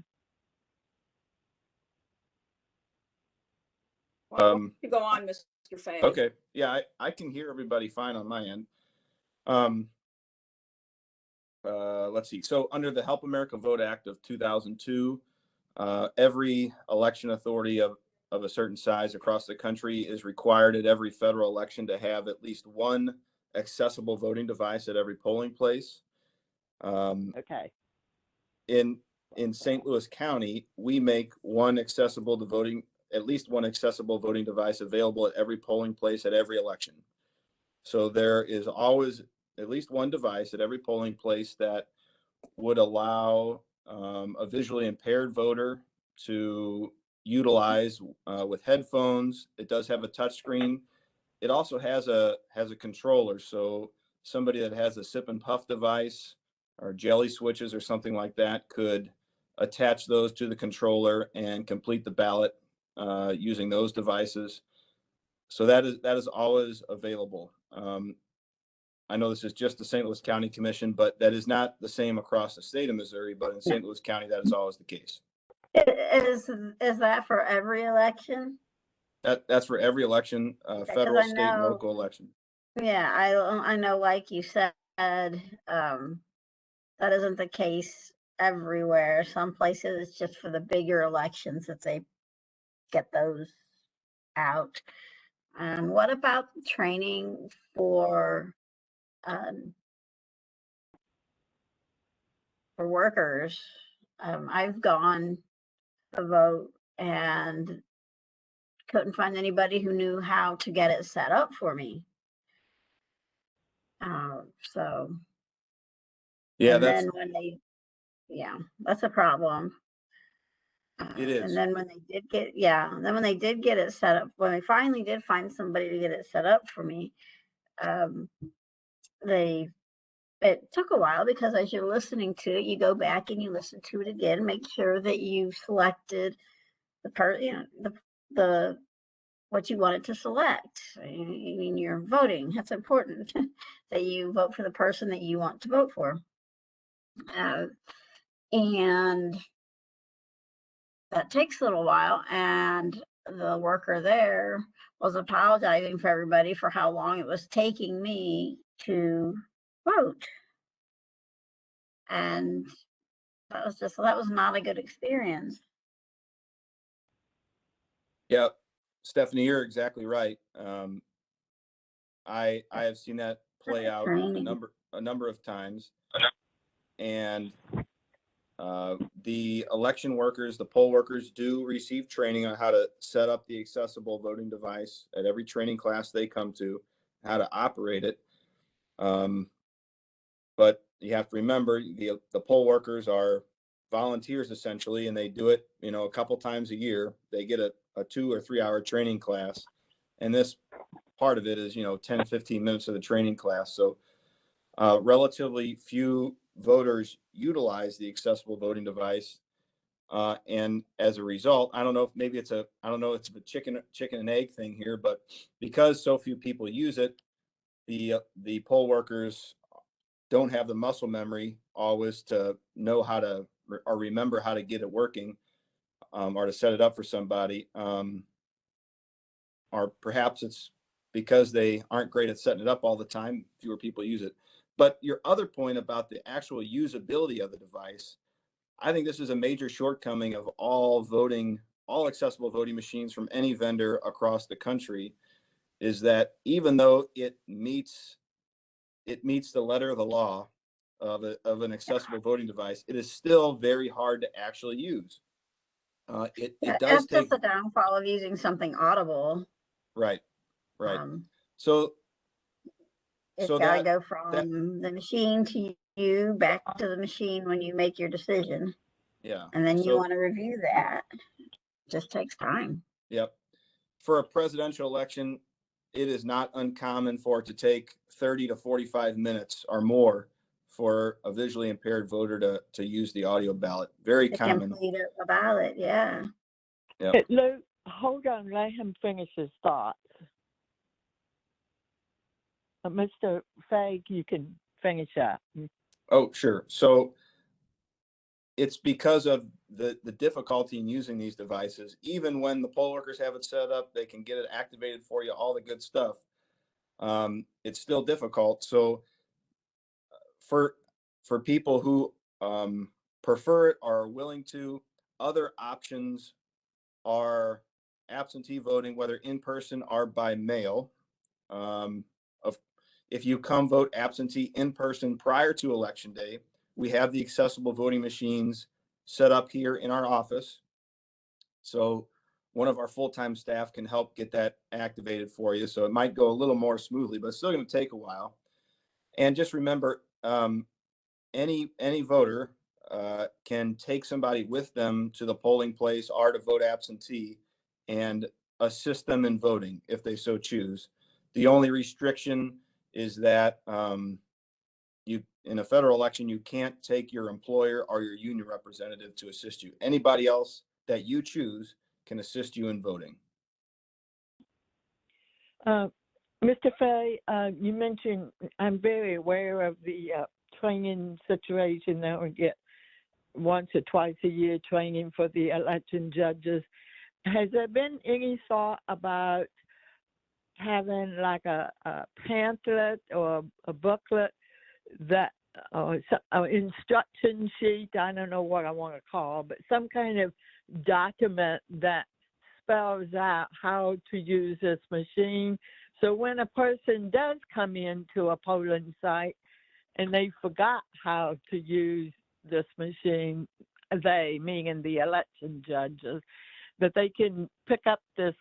Why don't you go on, Mr. Fay? Okay, yeah, I can hear everybody fine on my end. Let's see. So under the Help America Vote Act of 2002, every election authority of a certain size across the country is required at every federal election to have at least one accessible voting device at every polling place. Okay. In St. Louis County, we make at least one accessible voting device available at every polling place at every election. So there is always at least one device at every polling place that would allow a visually impaired voter to utilize with headphones. It does have a touch screen. It also has a controller. So somebody that has a sip and puff device or jelly switches or something like that could attach those to the controller and complete the ballot using those devices. So that is always available. I know this is just the St. Louis County Commission, but that is not the same across the state of Missouri, but in St. Louis County, that is always the case. Is that for every election? That's for every election, federal, state, and local election. Yeah, I know, like you said, that isn't the case everywhere. Some places it's just for the bigger elections that they get those out. What about training for workers? I've gone to vote and couldn't find anybody who knew how to get it set up for me. So yeah, that's a problem. It is. And then when they did get it set up, when they finally did find somebody to get it set up for me, it took a while because as you're listening to it, you go back and you listen to it again, make sure that you've selected the what you wanted to select. I mean, you're voting. That's important that you vote for the person that you want to vote for. And that takes a little while, and the worker there was apologizing for everybody for how long it was taking me to vote. And that was not a good experience. Yeah, Stephanie, you're exactly right. I have seen that play out a number of times, and the election workers, the poll workers, do receive training on how to set up the accessible voting device at every training class they come to, how to operate it. But you have to remember, the poll workers are volunteers essentially, and they do it, a couple times a year. They get a 2 or 3 hour training class, and this part of it is 10 to 15 minutes of the training class. So relatively few voters utilize the accessible voting device, and as a result, I don't know if it's a chicken and egg thing here, but because so few people use it, the poll workers don't have the muscle memory always to know how to or remember how to get it working, or to set it up for somebody, or perhaps it's because they aren't great at setting it up all the time. Fewer people use it. But your other point about the actual usability of the device, I think this is a major shortcoming of all accessible voting machines from any vendor across the country, is that even though it meets the letter of the law of an accessible voting device, it is still very hard to actually use. It does That's take just the downfall of using something audible. Right. So it's so got to that go from the machine to you, back to the machine when you make your decision. Yeah. And then you So want to review that. It just takes time. Yep. For a presidential election, it is not uncommon for it to take 30 to 45 minutes or more for a visually impaired voter to use the audio ballot. Very To common. complete a ballot, yeah. Yep. Hey, Luke, hold on, let him finish his thoughts. Mr. Fagg, you can finish up. Oh, sure. So it's because of the difficulty in using these devices. Even when the poll workers have it set up, they can get it activated for you, all the good stuff. It's still difficult. So for people who prefer it or are willing to, other options are absentee voting, whether in person or by mail. If you come vote absentee in person prior to election day, we have the accessible voting machines set up here in our office. So one of our full-time staff can help get that activated for you. So it might go a little more smoothly, but it's still going to take a while. And just remember, any voter can take somebody with them to the polling place or to vote absentee and assist them in voting if they so choose. The only restriction is that in a federal election, you can't take your employer or your union representative to assist you. Anybody else that you choose can assist you in voting. Mr. Fay, you mentioned, I'm very aware of the training situation that we get once or twice a year training for the election judges. Has there been any thought about having like a pamphlet or a booklet that an instruction sheet, I don't know what I want to call, but some kind of document that spells out how to use this machine? So when a person does come into a polling site and they forgot how to use this machine, they, meaning the election judges, that they can pick up this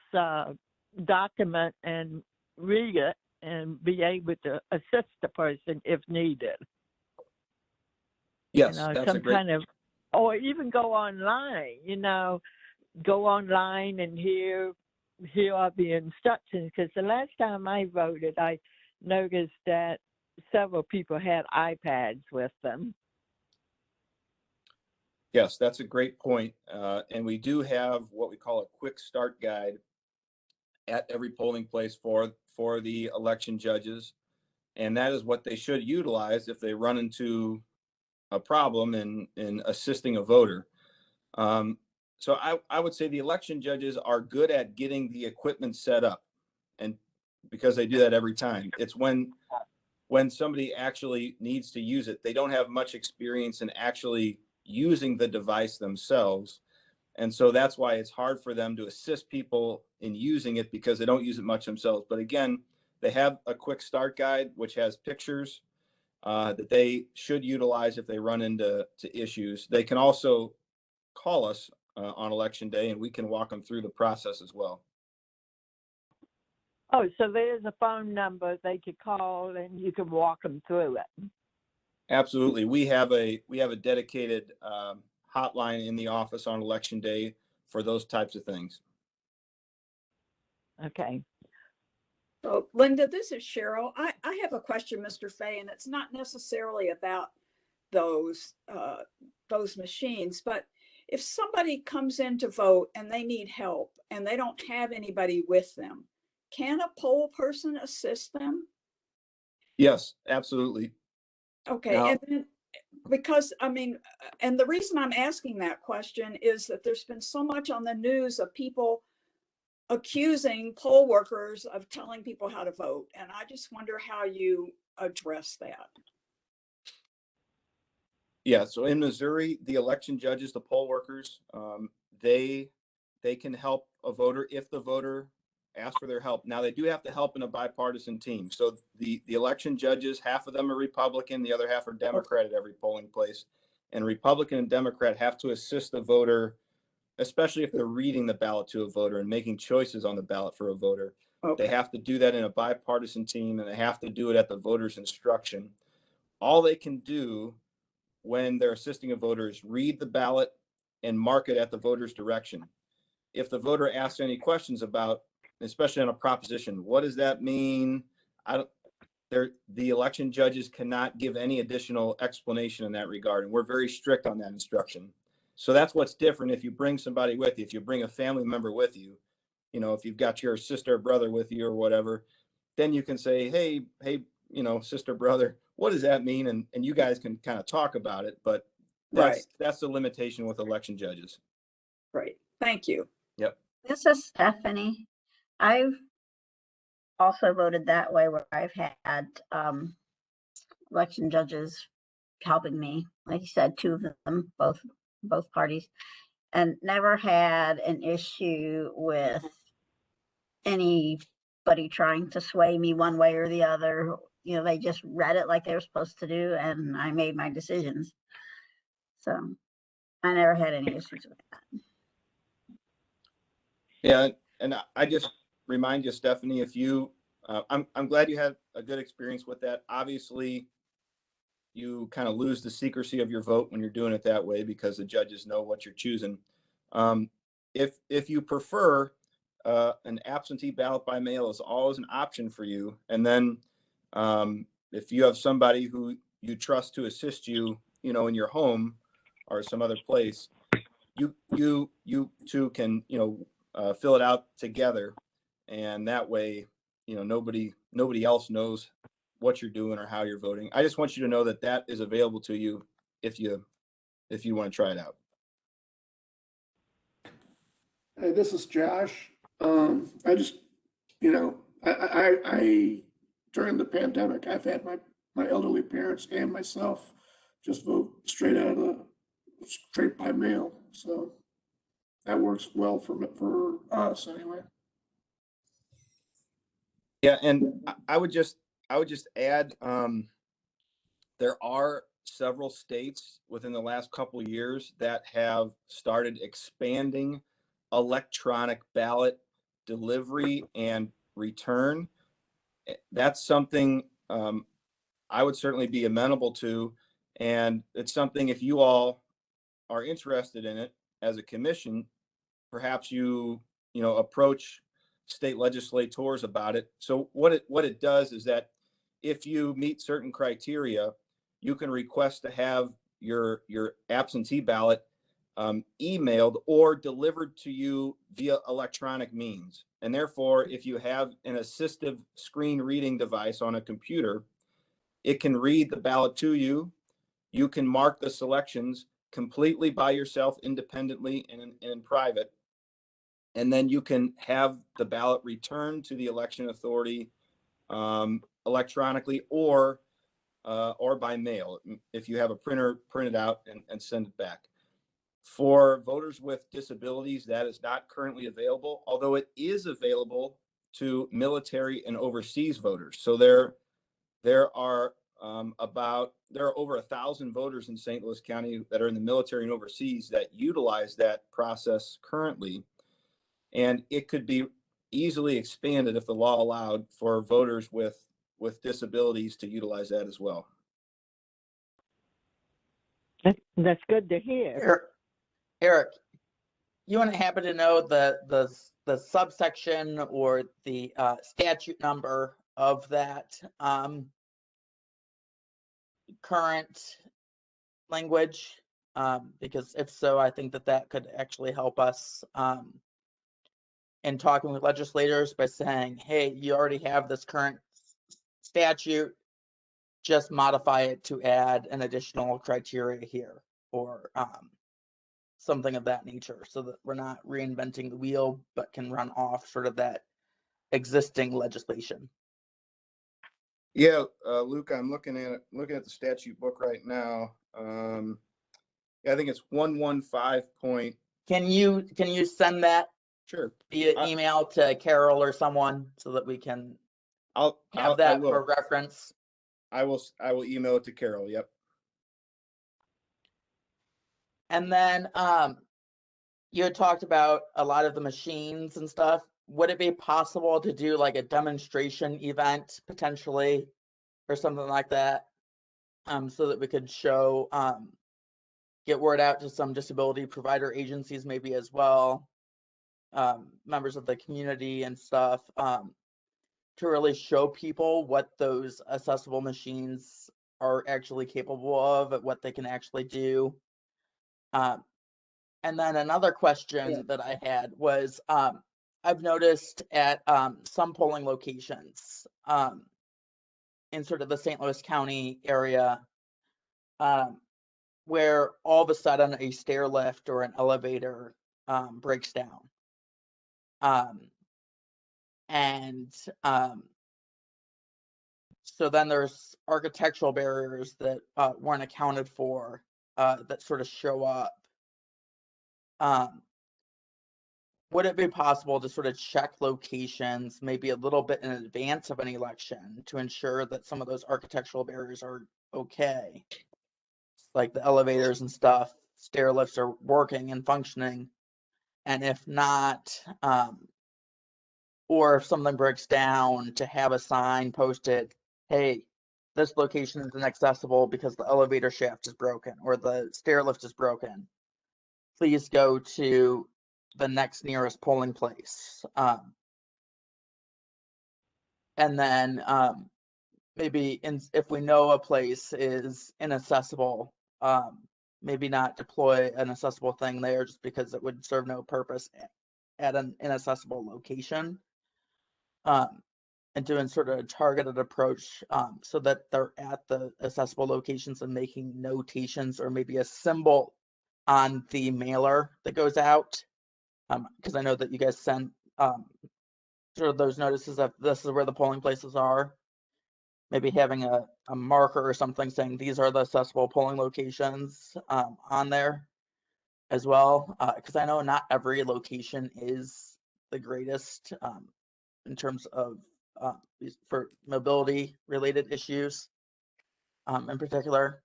document and read it and be able to assist the person if needed. Yes, that's some a great... kind of, or even go online, go online and here are the instructions. Because the last time I voted, I noticed that several people had iPads with them. Yes, that's a great point. And we do have what we call a quick start guide at every polling place for the election judges. And that is what they should utilize if they run into a problem in assisting a voter. So I would say the election judges are good at getting the equipment set up, and because they do that every time. It's when somebody actually needs to use it, they don't have much experience in actually using the device themselves. And so that's why it's hard for them to assist people in using it, because they don't use it much themselves. But again, they have a quick start guide, which has pictures that they should utilize if they run into issues. They can also call us on election day, and we can walk them through the process as well. Oh, so there's a phone number they could call and you can walk them through it. Absolutely. We have a dedicated hotline in the office on election day for those types of things. Okay. So Linda, this is Cheryl. I have a question, Mr. Fay, and it's not necessarily about those machines, but if somebody comes in to vote and they need help and they don't have anybody with them, can a poll person assist them? Yes, absolutely. Okay, Now, and then, because I mean, and the reason I'm asking that question is that there's been so much on the news of people accusing poll workers of telling people how to vote, and I just wonder how you address that. yeah, so in Missouri, the election judges, the poll workers, they can help a voter if the voter asks for their help. Now, they do have to help in a bipartisan team. So the election judges, half of them are Republican, the other half are Democrat at every polling place. And Republican and Democrat have to assist the voter, especially if they're reading the ballot to a voter and making choices on the ballot for a voter. Okay. They have to do that in a bipartisan team, and they have to do it at the voter's instruction. All they can do when they're assisting a voter is read the ballot and mark it at the voter's direction. If the voter asks any questions about, especially on a proposition, what does that mean? The election judges cannot give any additional explanation in that regard, and we're very strict on that instruction. So that's what's different if you bring somebody with you. If you bring a family member with you, if you've got your sister or brother with you or whatever, then you can say, hey, sister, brother, what does that mean? And you guys can kind of talk about it, but that's the limitation with election judges. Right. Thank you. Yep. This is Stephanie. I've also voted that way, where I've had election judges helping me. Like you said, two of them, both parties, and never had an issue with anybody trying to sway me one way or the other. They just read it like they were supposed to do, and I made my decisions. So I never had any issues with that. Yeah, and I just remind you, Stephanie, if you, I'm glad you had a good experience with that. Obviously, you kind of lose the secrecy of your vote when you're doing it that way, because the judges know what you're choosing. If you prefer, an absentee ballot by mail is always an option for you. And then if you have somebody who you trust to assist you, in your home or some other place, you two can, fill it out together. And that way, nobody else knows what you're doing or how you're voting. I just want you to know that is available to you if you want to try it out. Hey, this is Josh. I just, I during the pandemic, I've had my elderly parents and myself just vote straight by mail. So that works well for us anyway. Yeah, and I would just add, there are several states within the last couple of years that have started expanding electronic ballot delivery and return. That's something I would certainly be amenable to, and it's something, if you all are interested in it as a commission, perhaps you approach state legislators about it. So what it does is that if you meet certain criteria, you can request to have your absentee ballot emailed or delivered to you via electronic means. And therefore, if you have an assistive screen reading device on a computer, it can read the ballot to you. You can mark the selections, completely by yourself, independently, and in private. And then you can have the ballot returned to the election authority electronically or by mail if you have a printer, print it out and send it back. For voters with disabilities, that is not currently available, although it is available to military and overseas voters. So there are over 1,000 voters in St. Louis County that are in the military and overseas that utilize that process currently. And it could be easily expanded if the law allowed for voters with disabilities to utilize that as well. That's good to hear. Eric, you want to happen to know the subsection or the statute number of that current language? Because if so, I think that could actually help us in talking with legislators by saying, hey, you already have this current statute, just modify it to add an additional criteria here, or something of that nature, so that we're not reinventing the wheel, but can run off sort of that existing legislation. Yeah, Luke, I'm looking at the statute book right now. I think it's 115. Can you send that Sure. via email to Carol or someone so that we can have that for reference? I will email it to Carol. Yep. And then you had talked about a lot of the machines and stuff. Would it be possible to do like a demonstration event potentially or something like that, so that we could show, get word out to some disability provider agencies maybe as well, members of the community and stuff, to really show people what those accessible machines are actually capable of, what they can actually do. And then another question that I had was, I've noticed at some polling locations in sort of the St. Louis County area, where all of a sudden a stair lift or an elevator breaks down. So then there's architectural barriers that weren't accounted for that sort of show up. Would it be possible to sort of check locations maybe a little bit in advance of an election to ensure that some of those architectural barriers are okay? Like the elevators and stuff, stair lifts are working and functioning. And if not, or if something breaks down, to have a sign posted, hey, this location is inaccessible because the elevator shaft is broken or the stair lift is broken. Please go to the next nearest polling place. And then maybe if we know a place is inaccessible, maybe not deploy an accessible thing there just because it would serve no purpose at an inaccessible location. And doing sort of a targeted approach so that they're at the accessible locations and making notations or maybe a symbol on the mailer that goes out. Because I know that you guys send sort of those notices of this is where the polling places are. Maybe having a marker or something saying these are the accessible polling locations on there as well. Because I know not every location is the greatest in terms of for mobility related issues in particular.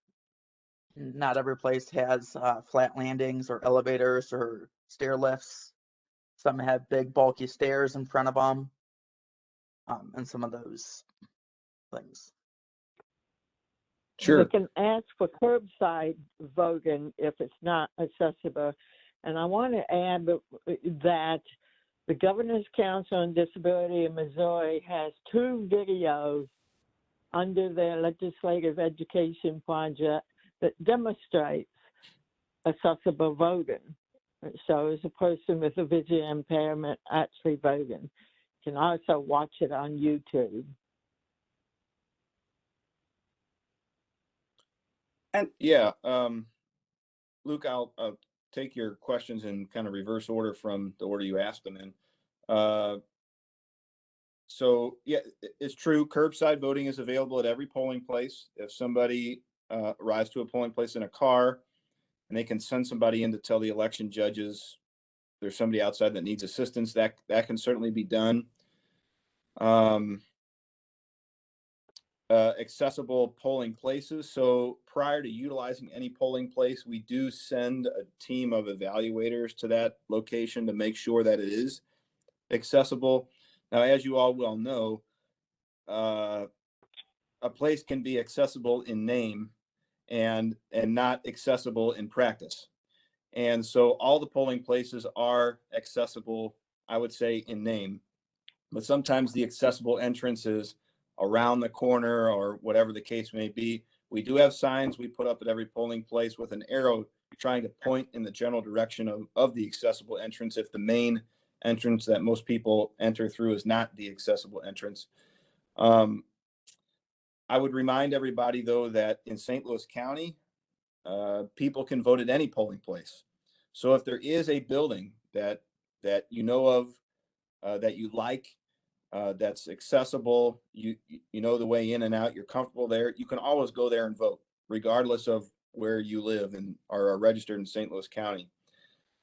Not every place has flat landings or elevators or stair lifts. Some have big bulky stairs in front of them, and some of those things. Sure. We can ask for curbside voting if it's not accessible. And I want to add that the Governor's Council on Disability in Missouri has 2 videos under their legislative education project that demonstrates accessible voting. So as a person with a vision impairment actually voting, you can also watch it on YouTube. And Yeah, Luke, I'll take your questions in kind of reverse order from the order you asked them in. So yeah, it's true. Curbside voting is available at every polling place. If somebody arrives to a polling place in a car, and they can send somebody in to tell the election judges there's somebody outside that needs assistance, that can certainly be done. Accessible polling places. So prior to utilizing any polling place, we do send a team of evaluators to that location to make sure that it is accessible. Now, as you all well know, a place can be accessible in name and not accessible in practice. And so all the polling places are accessible, I would say, in name, but sometimes the accessible entrance is around the corner or whatever the case may be. We do have signs we put up at every polling place with an arrow trying to point in the general direction of the accessible entrance if the main entrance that most people enter through is not the accessible entrance. I would remind everybody, though, that in St. Louis County, people can vote at any polling place. So if there is a building that you know of, that you like, that's accessible, you know the way in and out, you're comfortable there, you can always go there and vote, regardless of where you live and are registered in St. Louis County.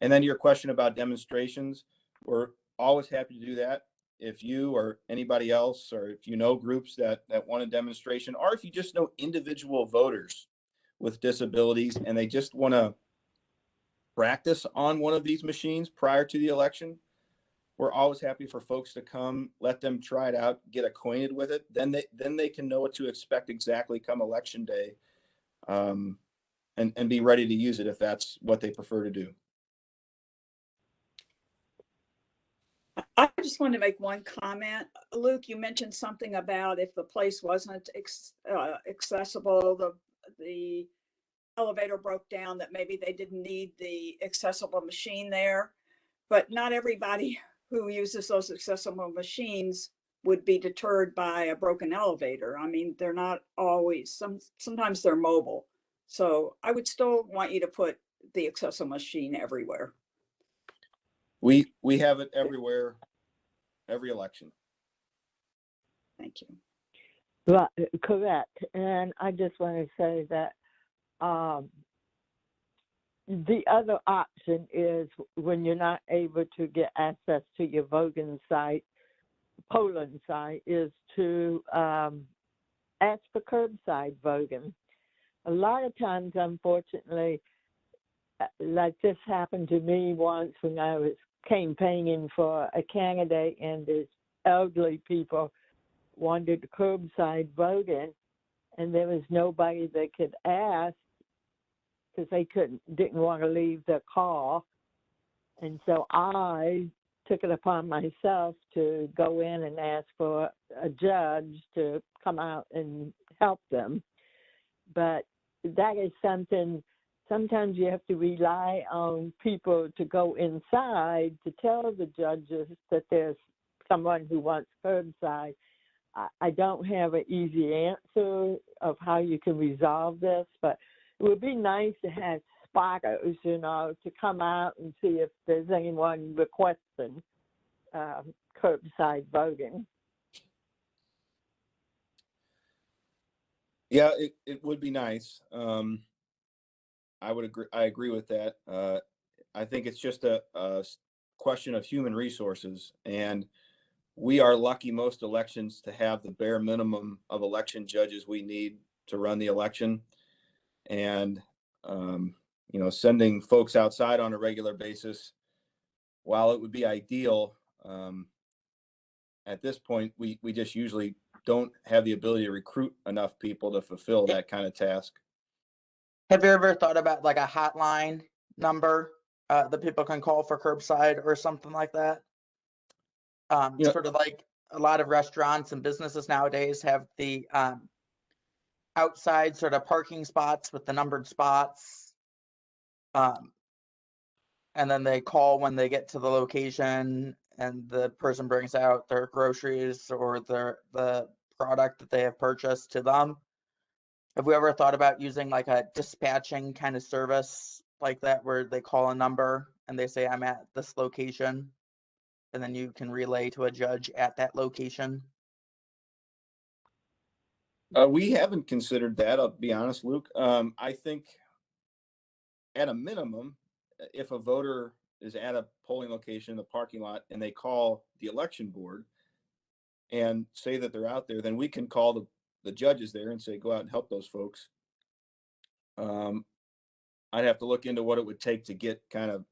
And then your question about demonstrations, we're always happy to do that. If you or anybody else, or if you know groups that want a demonstration, or if you just know individual voters with disabilities and they just want to practice on one of these machines prior to the election, we're always happy for folks to come, let them try it out, get acquainted with it. Then they can know what to expect exactly come election day, and be ready to use it if that's what they prefer to do. I just wanted to make one comment. Luke, you mentioned something about if the place wasn't accessible, the elevator broke down, that maybe they didn't need the accessible machine there. But not everybody who uses those accessible machines would be deterred by a broken elevator. I mean, they're not always, sometimes they're mobile. So I would still want you to put the accessible machine everywhere. We have it everywhere, every election. Thank you. Right, correct. And I just want to say that the other option is when you're not able to get access to your voting site, polling site, is to ask for curbside voting. A lot of times, unfortunately, like this happened to me once when I was campaigning for a candidate, and there's elderly people wanted curbside voting, and there was nobody they could ask because they didn't want to leave their car. And so I took it upon myself to go in and ask for a judge to come out and help them. But that is something, sometimes you have to rely on people to go inside to tell the judges that there's someone who wants curbside. I don't have an easy answer of how you can resolve this, but it would be nice to have spotters, to come out and see if there's anyone requesting curbside voting. Yeah, it would be nice. I would agree. I agree with that. I think it's just a question of human resources, and we are lucky most elections to have the bare minimum of election judges we need to run the election. And sending folks outside on a regular basis, while it would be ideal, at this point, we just usually don't have the ability to recruit enough people to fulfill that kind of task. Have you ever thought about like a hotline number that people can call for curbside or something like that? Sort of like a lot of restaurants and businesses nowadays have the outside sort of parking spots with the numbered spots. And then they call when they get to the location and the person brings out their groceries or the product that they have purchased to them. Have we ever thought about using like a dispatching kind of service like that where they call a number and they say, I'm at this location, and then you can relay to a judge at that location? We haven't considered that, I'll be honest, Luke. I think at a minimum, if a voter is at a polling location in the parking lot and they call the election board and say that they're out there, then we can call the judges there and say, go out and help those folks. I'd have to look into what it would take to get kind of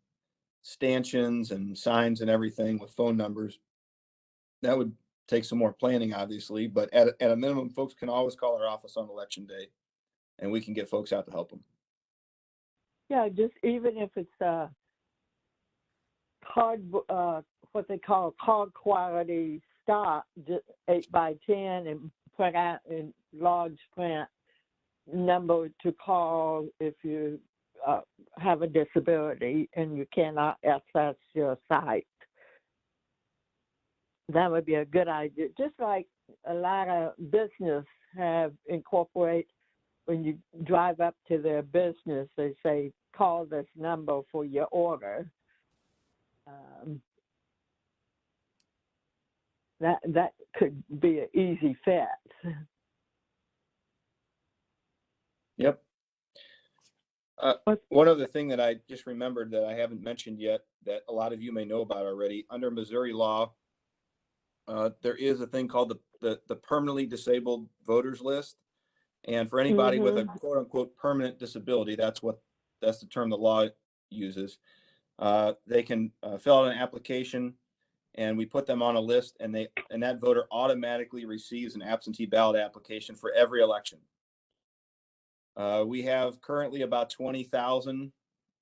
stanchions and signs and everything with phone numbers. That would take some more planning, obviously, but at a minimum, folks can always call our office on election day and we can get folks out to help them. Yeah, just even if it's card, what they call card quality stock, just 8x10, and print out in large print number to call if you have a disability and you cannot access your site. That would be a good idea. Just like a lot of business have incorporate when you drive up to their business, they say, call this number for your order. That could be an easy fix. Yep. One other thing that I just remembered that I haven't mentioned yet that a lot of you may know about already, under Missouri law, there is a thing called the permanently disabled voters list. And for anybody with a quote unquote permanent disability, that's the term the law uses. They can fill out an application and we put them on a list, and that voter automatically receives an absentee ballot application for every election. We have currently about 20,000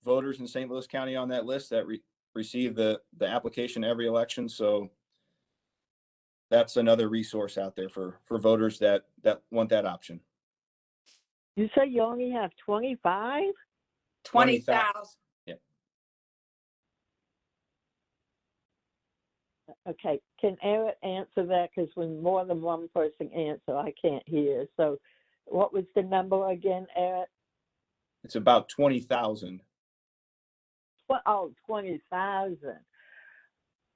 voters in St. Louis County on that list that receive the application every election. So that's another resource out there for voters that want that option. You say you only have 25? 20,000. Yeah. Okay, can Eric answer that? Because when more than one person answer, I can't hear. So what was the number again, Eric? It's about 20,000. Oh, 20,000.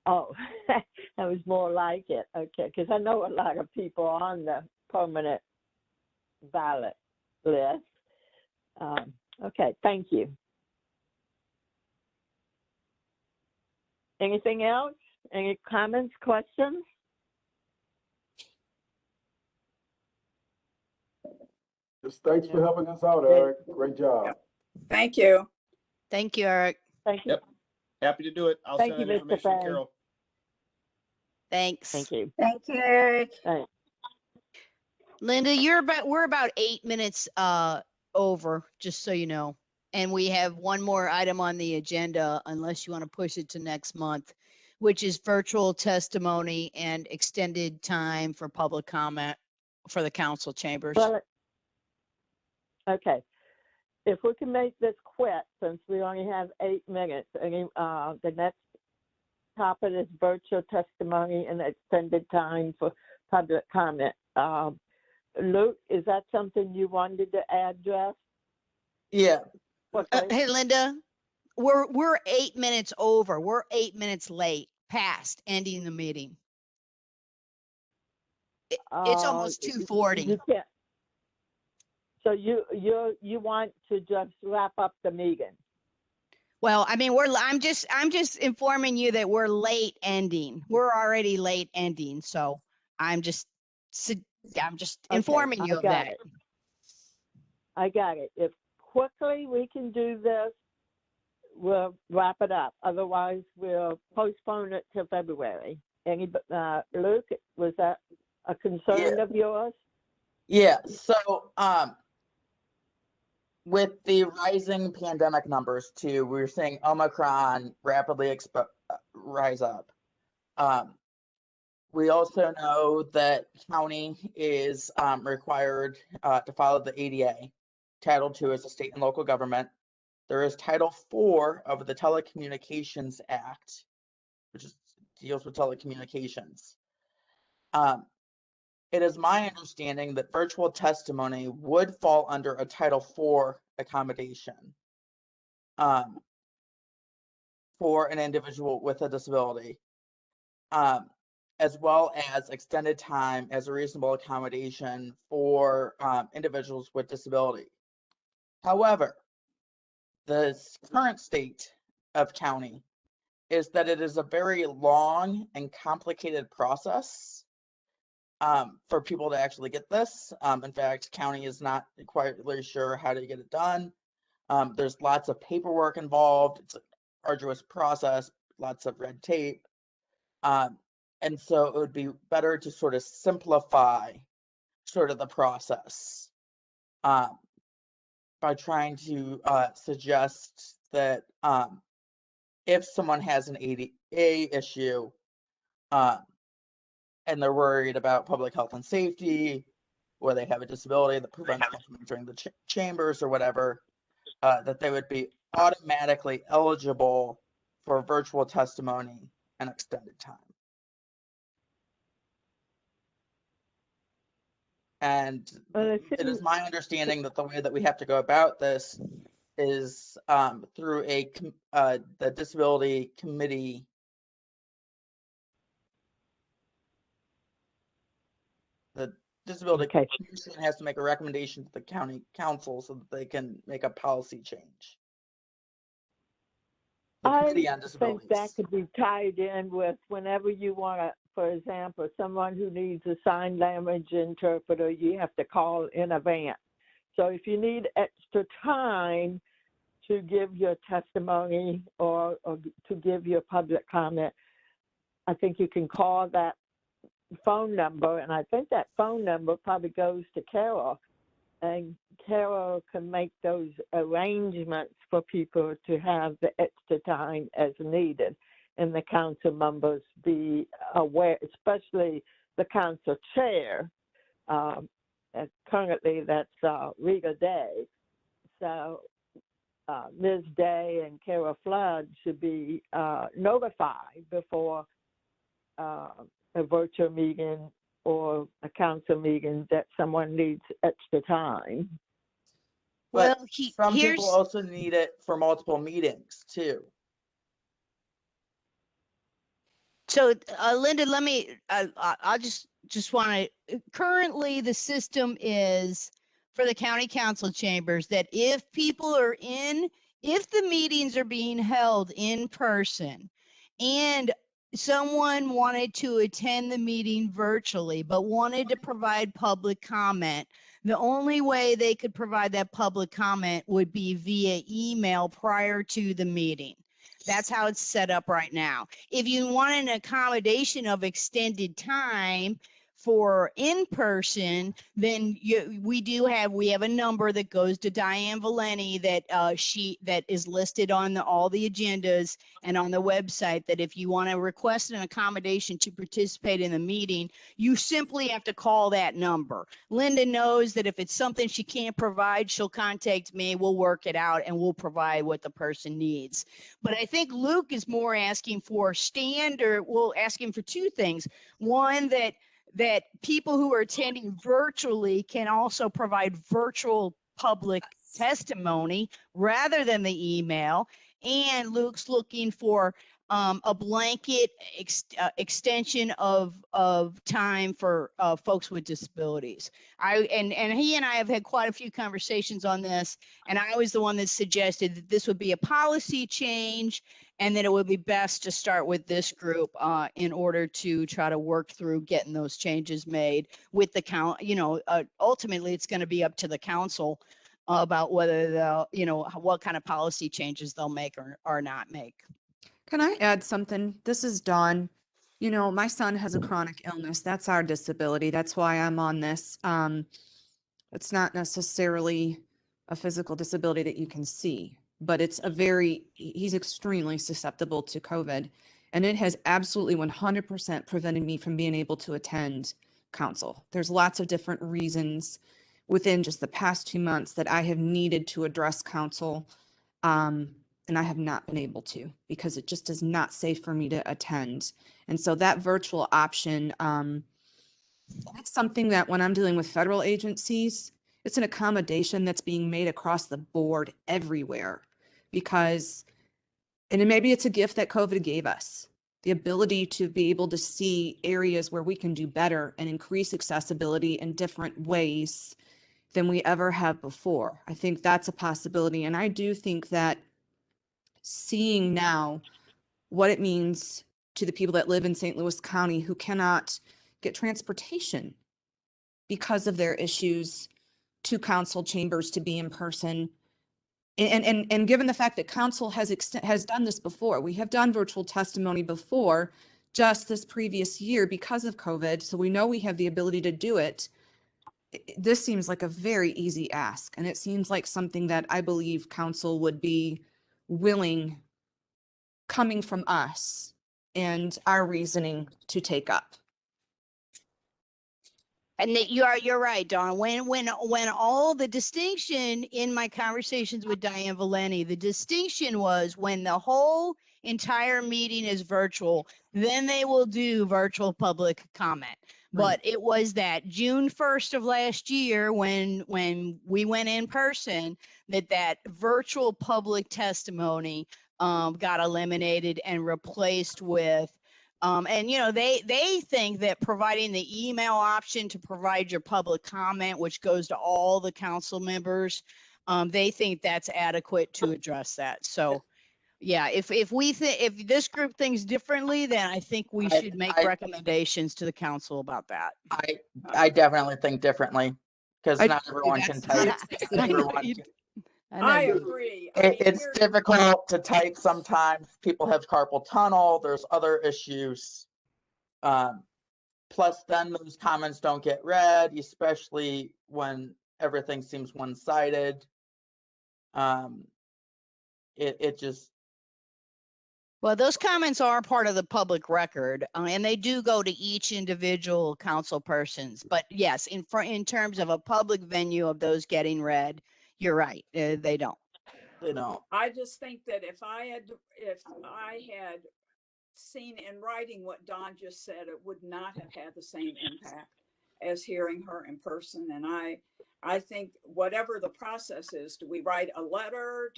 Oh, that was more like it. Okay, because I know a lot of people on the permanent ballot list. Okay, thank you. Anything else? Any comments, questions? Just thanks for helping us out, Eric. Great job. Yep. Thank you. Thank you, Eric. Thank you. Yep. Happy to do it. I'll Thank send you, that Mr. information to Fang. Carol. Thanks. Thank you. Thank you, Eric. Thanks. Linda, we're about 8 minutes over, just so you know. And we have one more item on the agenda, unless you want to push it to next month, which is virtual testimony and extended time for public comment for the council chambers. Well, okay. If we can make this quick, since we only have 8 minutes, the next topic is virtual testimony and extended time for public comment. Luke, is that something you wanted to address? Yeah. Hey, Linda, we're 8 minutes over. We're 8 minutes late, past ending the meeting. It's almost 2:40. You can't. So you want to just wrap up the meeting? Well, I mean, I'm just informing you that we're late ending. We're already late ending, so I'm just informing you of that. I got it. If quickly we can do this, we'll wrap it up. Otherwise, we'll postpone it till February. Luke, was that a concern of yours? Yeah. So, with the rising pandemic numbers too, we're seeing Omicron rapidly rise up. We also know that county is required to follow the ADA. Title II is a state and local government. There is Title IV of the Telecommunications Act, which deals with telecommunications. It is my understanding that virtual testimony would fall under a Title IV accommodation. for an individual with a disability, as well as extended time as a reasonable accommodation for individuals with disability. However, the current state of county is that it is a very long and complicated process for people to actually get this. In fact, county is not quite really sure how to get it done. There's lots of paperwork involved. It's an arduous process, lots of red tape. And so it would be better to sort of simplify sort of the process by trying to suggest that if someone has an ADA issue and they're worried about public health and safety, or they have a disability that prevents them from entering the chambers or whatever, that they would be automatically eligible for virtual testimony and extended time. And it is my understanding that the way that we have to go about this is through the disability committee. The disability commission has to make a recommendation to the county council so that they can make a policy change. I think that could be tied in with whenever you want to, for example, someone who needs a sign language interpreter, you have to call in advance. So if you need extra time to give your testimony or to give your public comment, I think you can call that phone number, and I think that phone number probably goes to Carol, and Carol can make those arrangements for people to have the extra time as needed, and the council members be aware, especially the council chair. Currently, that's Rita Day. So Ms. Day and Carol Flood should be notified before a virtual meeting or a council meeting that someone needs extra time. But some people also need it for multiple meetings too. So Linda, let me, I'll just want to, currently the system is for the county council chambers that if people are if the meetings are being held in person and someone wanted to attend the meeting virtually, but wanted to provide public comment, the only way they could provide that public comment would be via email prior to the meeting. That's how it's set up right now. If you want an accommodation of extended time for in-person, then we have a number that goes to Diane Valenti that that is listed on all the agendas and on the website, that if you want to request an accommodation to participate in the meeting, you simply have to call that number. Linda knows that if it's something she can't provide, she'll contact me, we'll work it out, and we'll provide what the person needs. But I think Luke is more asking for standard, asking for two things. One, that people who are attending virtually can also provide virtual public testimony rather than the email. And Luke's looking for a blanket extension of time for folks with disabilities. And he and I have had quite a few conversations on this, and I was the one that suggested that this would be a policy change and that it would be best to start with this group in order to try to work through getting those changes made with the ultimately it's going to be up to the council about whether they'll, what kind of policy changes they'll make or not make. Can I add something? This is Dawn. My son has a chronic illness. That's our disability. That's why I'm on this. It's not necessarily a physical disability that you can see, but he's extremely susceptible to COVID. And it has absolutely 100% prevented me from being able to attend council. There's lots of different reasons within just the past 2 months that I have needed to address council. And I have not been able to because it just is not safe for me to attend. And so that virtual option, that's something that when I'm dealing with federal agencies, it's an accommodation that's being made across the board everywhere. because, and maybe it's a gift that COVID gave us, the ability to be able to see areas where we can do better and increase accessibility in different ways than we ever have before. I think that's a possibility. And I do think that seeing now what it means to the people that live in St. Louis County who cannot get transportation because of their issues to council chambers to be in person. And given the fact that council has done this before, we have done virtual testimony before just this previous year because of COVID. So we know we have the ability to do it. This seems like a very easy ask. And it seems like something that I believe council would be willing, coming from us and our reasoning, to take up. And that you're right, Dawn. When all the distinction in my conversations with Diane Valenti, the distinction was when the whole entire meeting is virtual, then they will do virtual public comment. But it was that June 1st of last year when we went in person that virtual public testimony got eliminated and replaced with and you know, they think that providing the email option to provide your public comment, which goes to all the council members, they think that's adequate to address that. So yeah, if this group thinks differently, then I think we should make recommendations to the council about that. I definitely think differently, because I- not everyone can type. I agree. It's difficult to type sometimes. People have carpal tunnel. There's other issues. Plus, then those comments don't get read, especially when everything seems one-sided. It just. Well, those comments are part of the public record, and they do go to each individual council persons. But yes, in terms of a public venue of those getting read, you're right. They don't. They don't. I just think that if I had seen in writing what Dawn just said, it would not have had the same impact as hearing her in person. And I think whatever the process is, do we write a letter?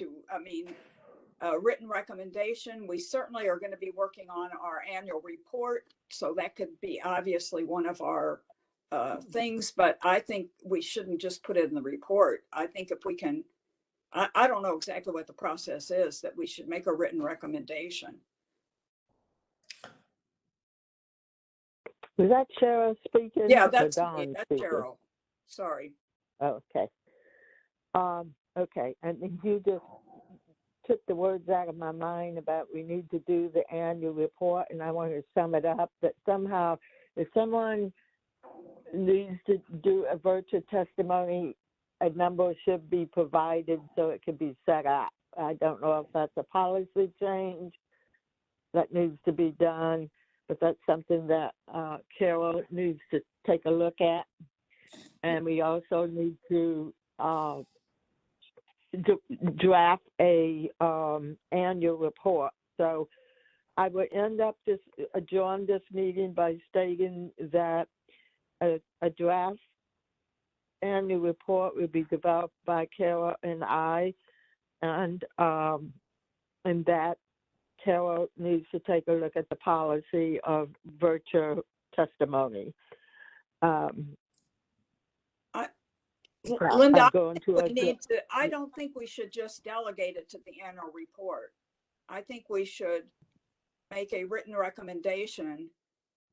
A written recommendation? We certainly are going to be working on our annual report, so that could be obviously one of our things, but I think we shouldn't just put it in the report. I think if we can, I don't know exactly what the process is, that we should make a written recommendation. Was that Cheryl speaking? Yeah, or that's Dawn me. That's speaking? Cheryl. Sorry. Oh, okay. Okay. And you just took the words out of my mind about we need to do the annual report, and I want to sum it up that somehow if someone needs to do a virtual testimony, a number should be provided so it can be set up. I don't know if that's a policy change that needs to be done, but that's something that Carol needs to take a look at. And we also need to draft a annual report. So I would end up adjourn this meeting by stating that a draft annual report will be developed by Carol and I, and that Carol needs to take a look at the policy of virtual testimony. Linda, I don't think we should just delegate it to the annual report. I think we should make a written recommendation,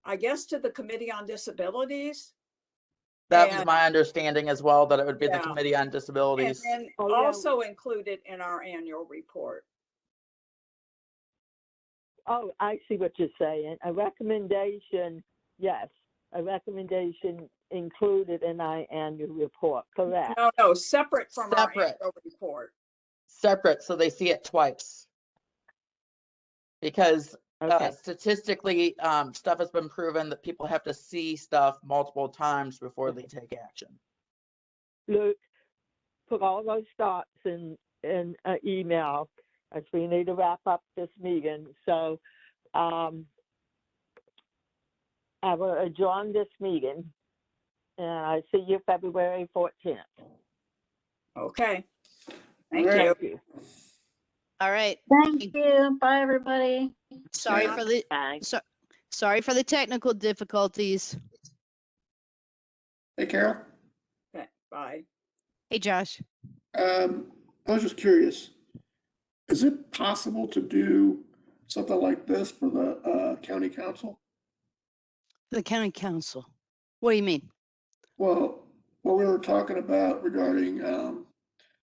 I guess, to the Committee on Disabilities. That was my understanding as well, that it would be the Committee on Disabilities. And also include it in our annual report. Oh, I see what you're saying. A recommendation, yes, a recommendation included in our annual report, correct? No, separate from our annual report. Separate, so they see it twice. Because statistically, stuff has been proven that people have to see stuff multiple times before they take action. Luke, put all those thoughts in an email, as we need to wrap up this meeting. So I will adjourn this meeting, and I see you February 14th. Okay. Thank you. All right. Thank you. Bye, everybody. Sorry Yeah. for the, sorry for the technical difficulties. Hey, Carol, Okay, bye. Hey, Josh. I was just curious. Is it possible to do something like this for the county council? The county council. What do you mean? Well, what we were talking about regarding